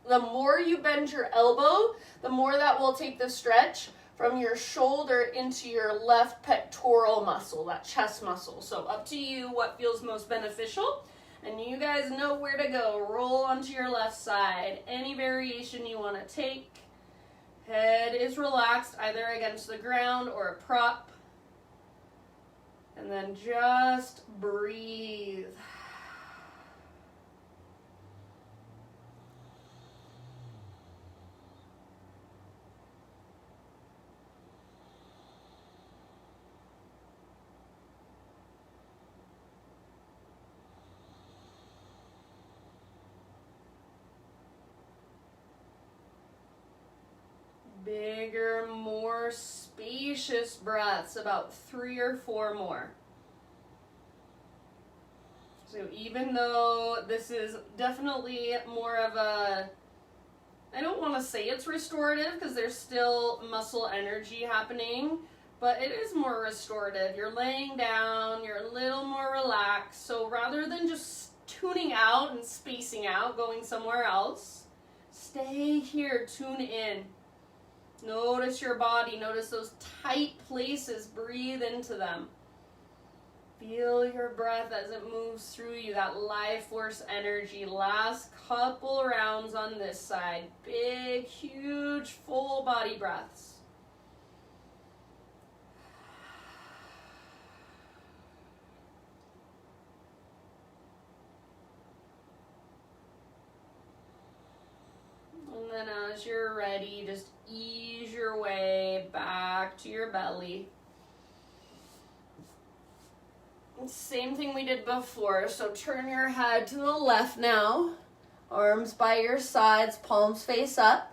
The more you bend your elbow, the more that will take the stretch from your shoulder into your left pectoral muscle, that chest muscle. So up to you what feels most beneficial. And you guys know where to go. Roll onto your left side. Any variation you want to take. Head is relaxed either against the ground or a prop. And then just breathe. Bigger, more spacious breaths, about 3 or 4 more. So even though this is definitely more of a, I don't want to say it's restorative because there's still muscle energy happening, but it is more restorative. You're laying down, you're a little more relaxed. So rather than just tuning out and spacing out, going somewhere else, stay here, tune in. Notice your body. Notice those tight places. Breathe into them. Feel your breath as it moves through you. That life force energy. Last couple rounds on this side. Big, huge, full body breaths. And then as you're ready, just ease your way back to your belly. Same thing we did before. So turn your head to the left now. Arms by your sides, palms face up.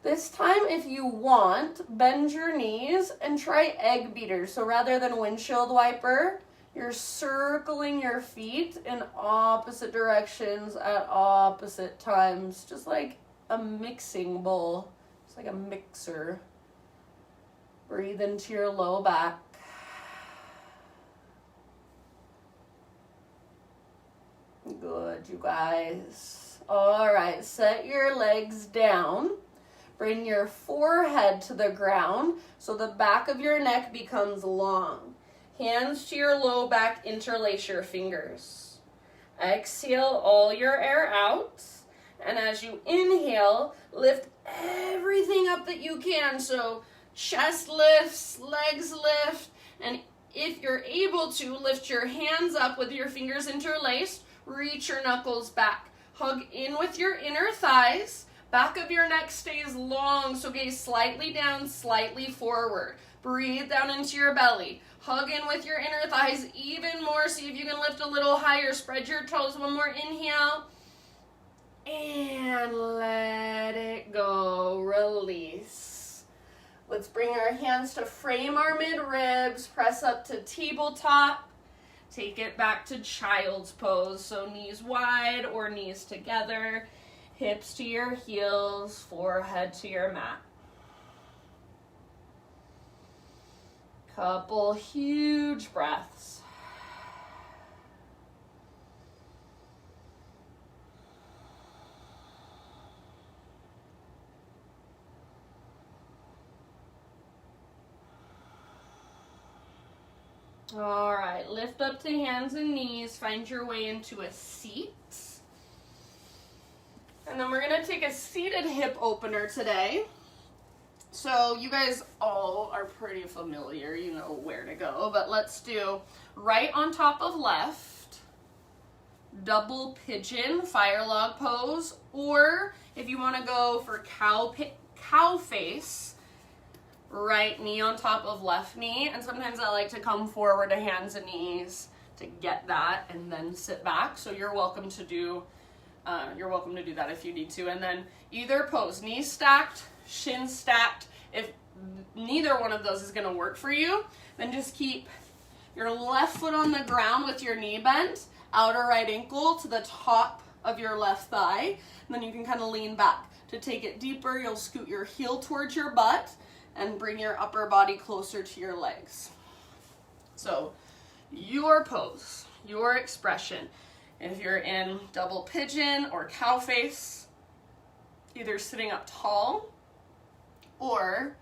This time, if you want, bend your knees and try egg beaters. So rather than windshield wiper, you're circling your feet in opposite directions at opposite times, just like a mixing bowl. It's like a mixer. Breathe into your low back. Good, you guys. All right, set your legs down. Bring your forehead to the ground so the back of your neck becomes long. Hands to your low back, interlace your fingers. Exhale all your air out. And as you inhale, lift everything up that you can. So chest lifts, legs lift, and if you're able to, lift your hands up with your fingers interlaced. Reach your knuckles back. Hug in with your inner thighs. Back of your neck stays long, so gaze slightly down, slightly forward. Breathe down into your belly. Hug in with your inner thighs even more. See if you can lift a little higher. Spread your toes. One more inhale. And let it go. Release. Let's bring our hands to frame our mid-ribs. Press up to tabletop. Take it back to child's pose. So knees wide or knees together. Hips to your heels, forehead to your mat. Couple huge breaths. All right, lift up to hands and knees. Find your way into a seat. And then we're going to take a seated hip opener today. So you guys all are pretty familiar, you know where to go, but let's do right on top of left, double pigeon, fire log pose, or if you want to go for cow face, right knee on top of left knee, and sometimes I like to come forward to hands and knees to get that and then sit back, so you're welcome to do that if you need to. And then either pose, knees stacked, shins stacked. If neither one of those is going to work for you, then just keep your left foot on the ground with your knee bent, outer right ankle to the top of your left thigh, and then you can kind of lean back. To take it deeper, you'll scoot your heel towards your butt and bring your upper body closer to your legs. So your pose, your expression. If you're in double pigeon or cow face, either sitting up tall or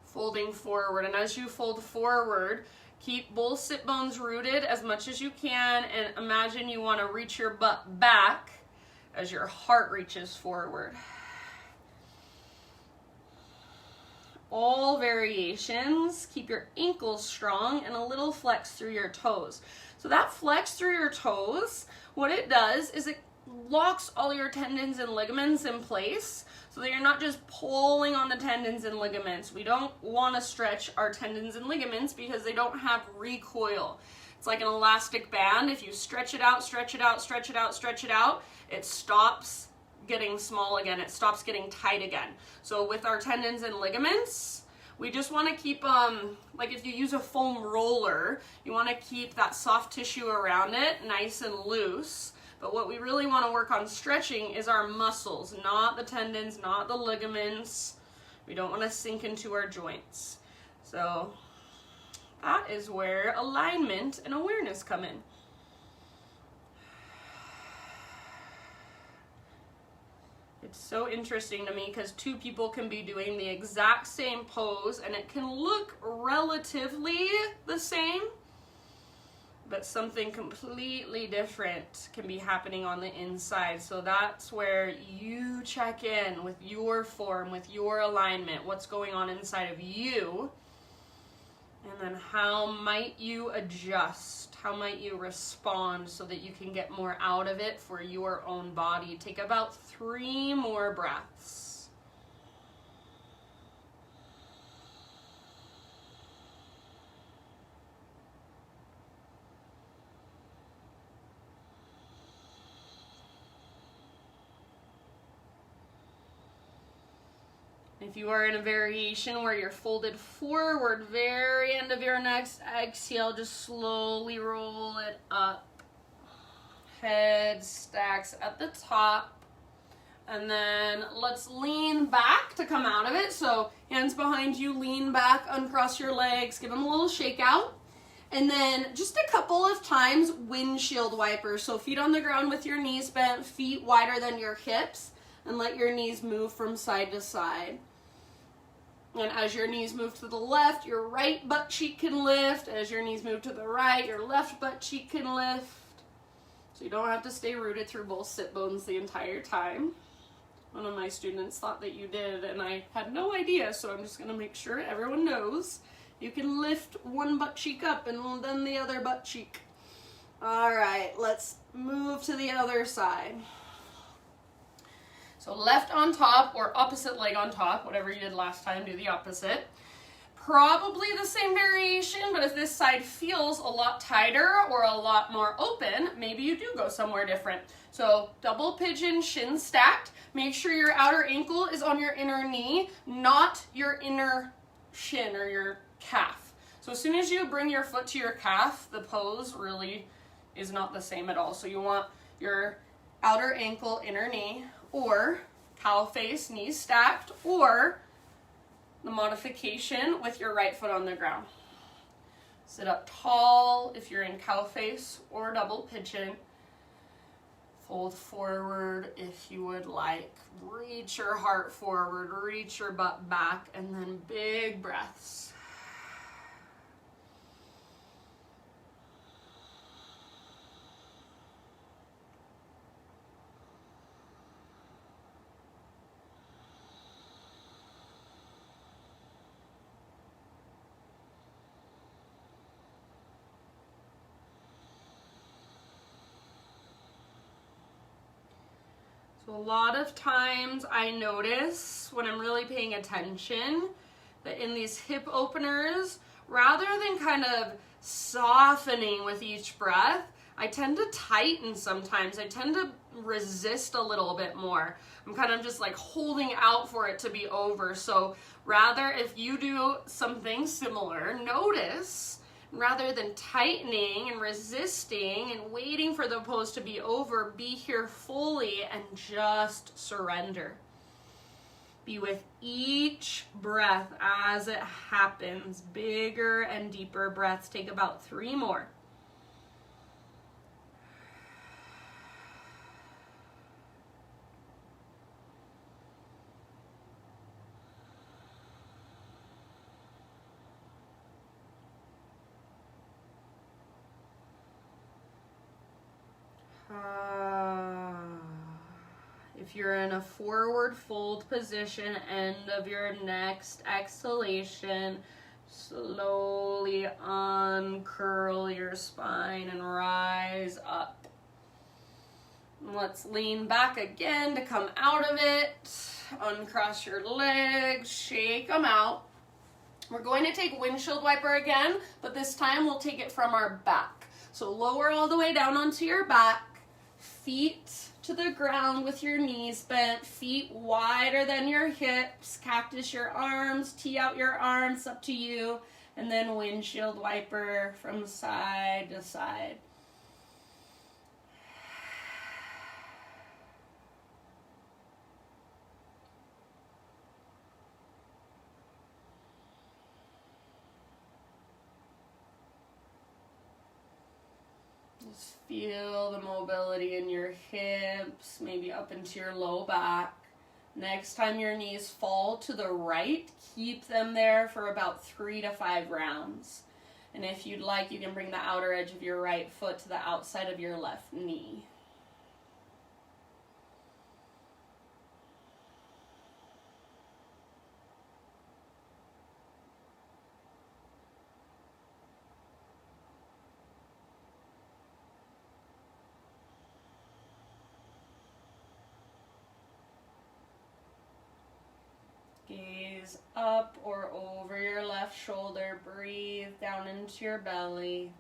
folding forward. And as you fold forward, keep both sit bones rooted as much as you can, and imagine you want to reach your butt back as your heart reaches forward. All variations, keep your ankles strong and a little flex through your toes. So that flex through your toes, what it does is it locks all your tendons and ligaments in place so that you're not just pulling on the tendons and ligaments. We don't want to stretch our tendons and ligaments because they don't have recoil. It's like an elastic band. If you stretch it out, stretch it out, stretch it out, stretch it out, it stops getting small again. It stops getting tight again. So with our tendons and ligaments, we just want to keep, like if you use a foam roller, you want to keep that soft tissue around it nice and loose. But what we really want to work on stretching is our muscles, not the tendons, not the ligaments. We don't want to sink into our joints. So that is where alignment and awareness come in. It's so interesting to me because two people can be doing the exact same pose and it can look relatively the same, but something completely different can be happening on the inside. So that's where you check in with your form, with your alignment, what's going on inside of you, and then how might you adjust? How might you respond so that you can get more out of it for your own body? Take about 3 more breaths. If you are in a variation where you're folded forward, very end of your next exhale, just slowly roll it up. Head stacks at the top. And then let's lean back to come out of it. So hands behind you, lean back, uncross your legs, give them a little shake out. And then just a couple of times, windshield wipers. So feet on the ground with your knees bent, feet wider than your hips, and let your knees move from side to side. And as your knees move to the left, your right butt cheek can lift. As your knees move to the right, your left butt cheek can lift. So you don't have to stay rooted through both sit bones the entire time. One of my students thought that you did, and I had no idea, so I'm just going to make sure everyone knows. You can lift one butt cheek up and then the other butt cheek. All right, let's move to the other side. So left on top or opposite leg on top, whatever you did last time, do the opposite. Probably the same variation, but if this side feels a lot tighter or a lot more open, maybe you do go somewhere different. So double pigeon, shin stacked. Make sure your outer ankle is on your inner knee, not your inner shin or your calf. So as soon as you bring your foot to your calf, the pose really is not the same at all. So you want your outer ankle, inner knee, or cow face, knees stacked, or the modification with your right foot on the ground. Sit up tall if you're in cow face or double pigeon. Fold forward if you would like. Reach your heart forward, reach your butt back, and then big breaths. A lot of times I notice when I'm really paying attention that in these hip openers, rather than kind of softening with each breath, I tend to tighten sometimes. I tend to resist a little bit more. I'm kind of just like holding out for it to be over. So rather, if you do something similar, notice rather than tightening and resisting and waiting for the pose to be over, be here fully and just surrender. Be with each breath as it happens. Bigger and deeper breaths. Take about 3 more. If you're in a forward fold position, end of your next exhalation, slowly uncurl your spine and rise up. Let's lean back again to come out of it. Uncross your legs, shake them out. We're going to take windshield wiper again, but this time we'll take it from our back. So lower all the way down onto your back, feet to the ground with your knees bent, feet wider than your hips, cactus your arms, tee out your arms, up to you, and then windshield wiper from side to side. Just feel the mobility in your hips, maybe up into your low back. Next time your knees fall to the right, keep them there for about 3 to 5 rounds. And if you'd like, you can bring the outer edge of your right foot to the outside of your left knee. Gaze up or over your left shoulder. Breathe down into your belly.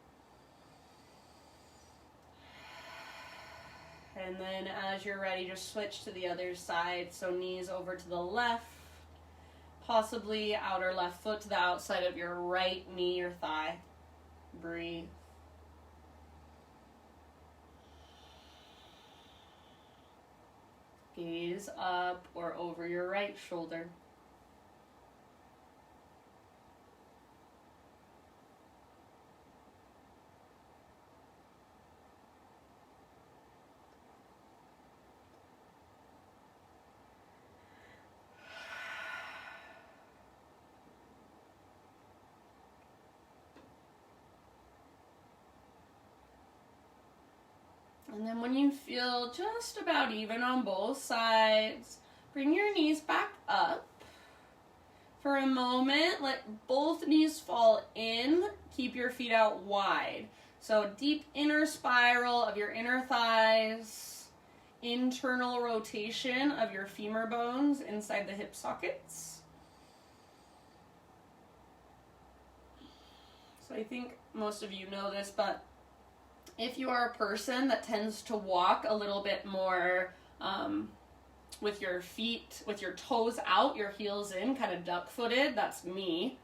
And then as you're ready, just switch to the other side. So knees over to the left. Possibly outer left foot to the outside of your right knee or thigh. Breathe. Gaze up or over your right shoulder. And then when you feel just about even on both sides, bring your knees back up. For a moment, let both knees fall in. Keep your feet out wide. So deep inner spiral of your inner thighs. internal rotation of your femur bones inside the hip sockets. So I think most of you know this, but if you are a person that tends to walk a little bit more with your feet, with your toes out, your heels in, kind of duck-footed, that's me.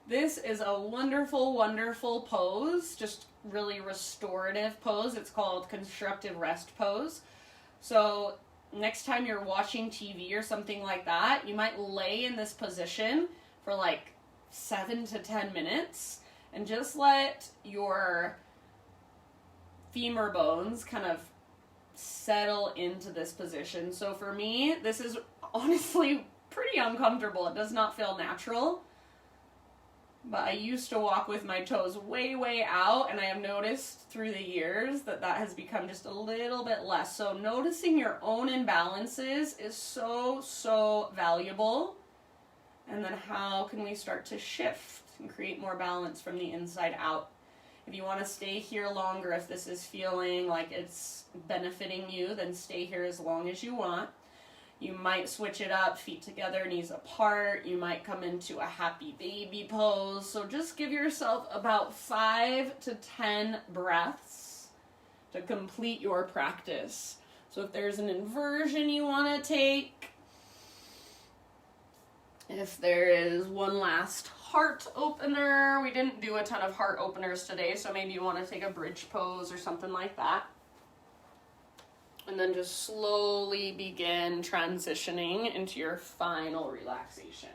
This is a wonderful, wonderful pose, just really restorative pose. It's called constructive rest pose. So next time you're watching TV or something like that, you might lay in this position for like 7 to 10 minutes and just let your femur bones kind of settle into this position. So for me, this is honestly pretty uncomfortable. It does not feel natural. But I used to walk with my toes way, way out, and I have noticed through the years that that has become just a little bit less. So noticing your own imbalances is so, so valuable. And then how can we start to shift and create more balance from the inside out? If you want to stay here longer, if this is feeling like it's benefiting you, then stay here as long as you want. You might switch it up, feet together, knees apart. You might come into a happy baby pose. So just give yourself about 5 to 10 breaths to complete your practice. So if there's an inversion you want to take, if there is one last heart opener, we didn't do a ton of heart openers today, so maybe you want to take a bridge pose or something like that. And then just slowly begin transitioning into your final relaxation.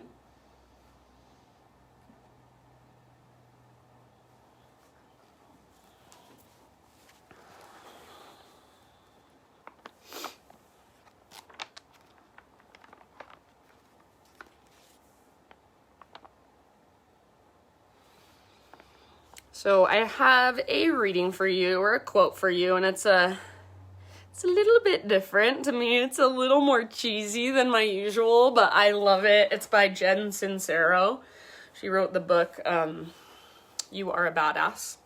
So I have a reading for you, or a quote for you, and it's a little bit different to me. It's a little more cheesy than my usual, but I love it. It's by Jen Sincero. She wrote the book, You Are a Badass.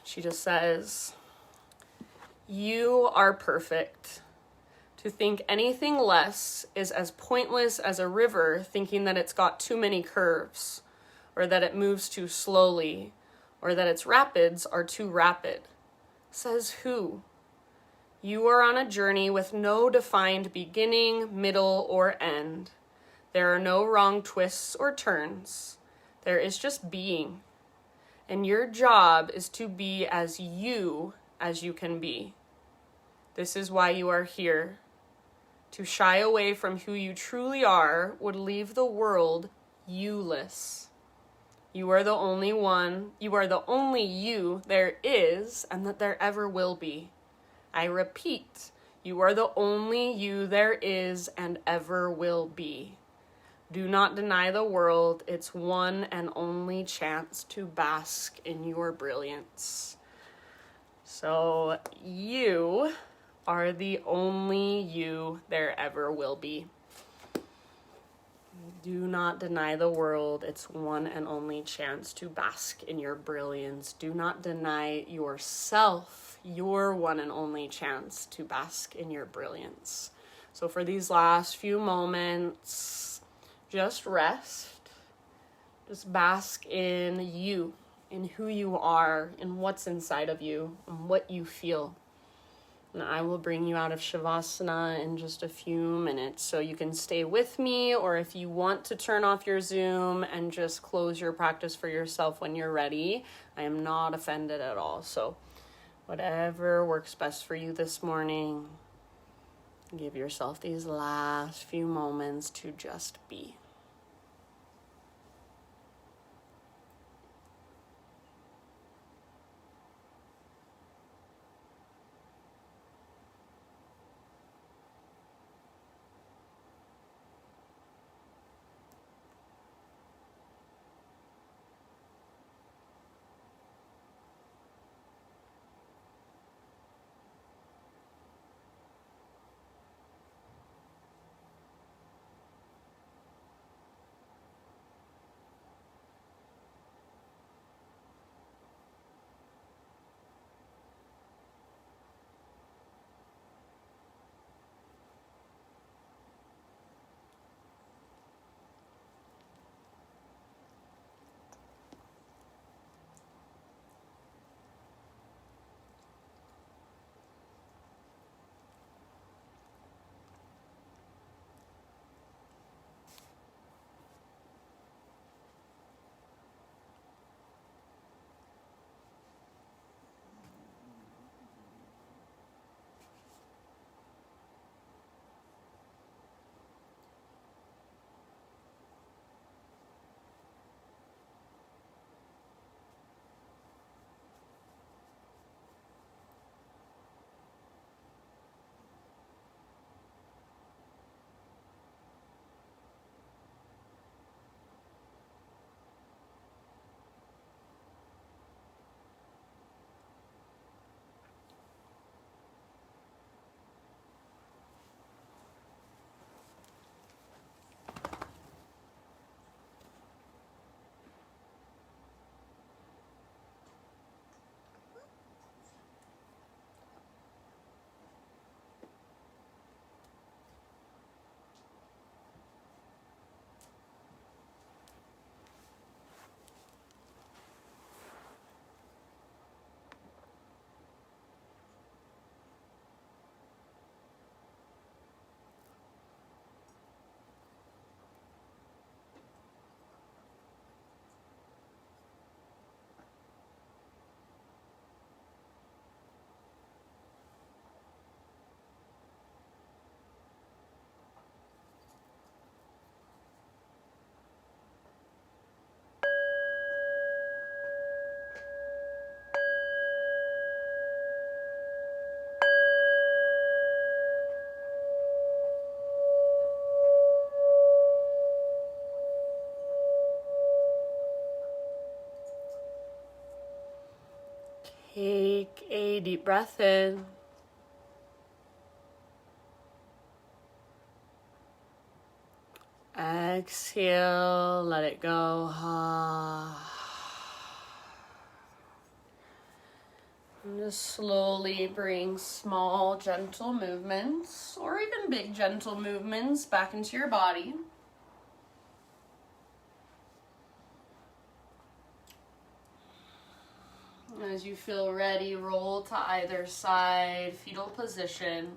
She just says, "You are perfect. To think anything less is as pointless as a river thinking that it's got too many curves, or that it moves too slowly, or that its rapids are too rapid. Says who? You are on a journey with no defined beginning, middle, or end. There are no wrong twists or turns. There is just being. And your job is to be as you can be. This is why you are here. To shy away from who you truly are would leave the world you-less. You are the only one, you are the only you there is and that there ever will be. I repeat, you are the only you there is and ever will be. Do not deny the world its one and only chance to bask in your brilliance." So you are the only you there ever will be. Do not deny the world its one and only chance to bask in your brilliance. Do not deny yourself your one and only chance to bask in your brilliance. So for these last few moments, just rest. Just bask in you, in who you are, in what's inside of you, and what you feel. And I will bring you out of Shavasana in just a few minutes. So you can stay with me, or if you want to turn off your Zoom and just close your practice for yourself when you're ready, I am not offended at all. So whatever works best for you this morning, give yourself these last few moments to just be. Take a deep breath in. Exhale, let it go. And just slowly bring small, gentle movements, or even big, gentle movements back into your body. As you feel ready, roll to either side, fetal position.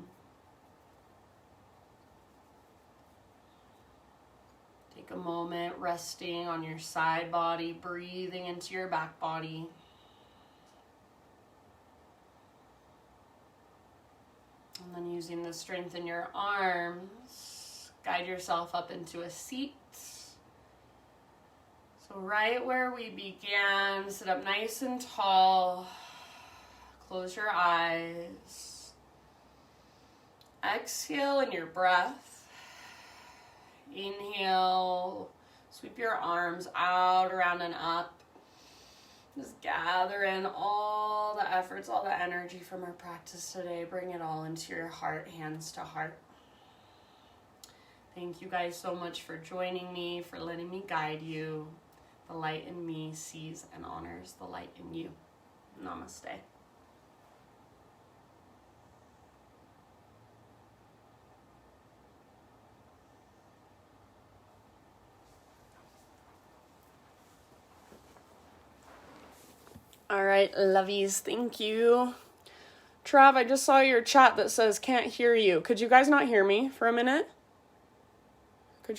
Take a moment resting on your side body, breathing into your back body. And then using the strength in your arms, guide yourself up into a seat. So right where we began, sit up nice and tall. Close your eyes. Exhale in your breath. Inhale. Sweep your arms out, around, and up. Just gather in all the efforts, all the energy from our practice today. Bring it all into your heart, hands to heart. Thank you guys so much for joining me, for letting me guide you. The light in me sees and honors the light in you. Namaste. All right, lovies, thank you. Trav, I just saw your chat that says can't hear you. Could you guys not hear me for a minute?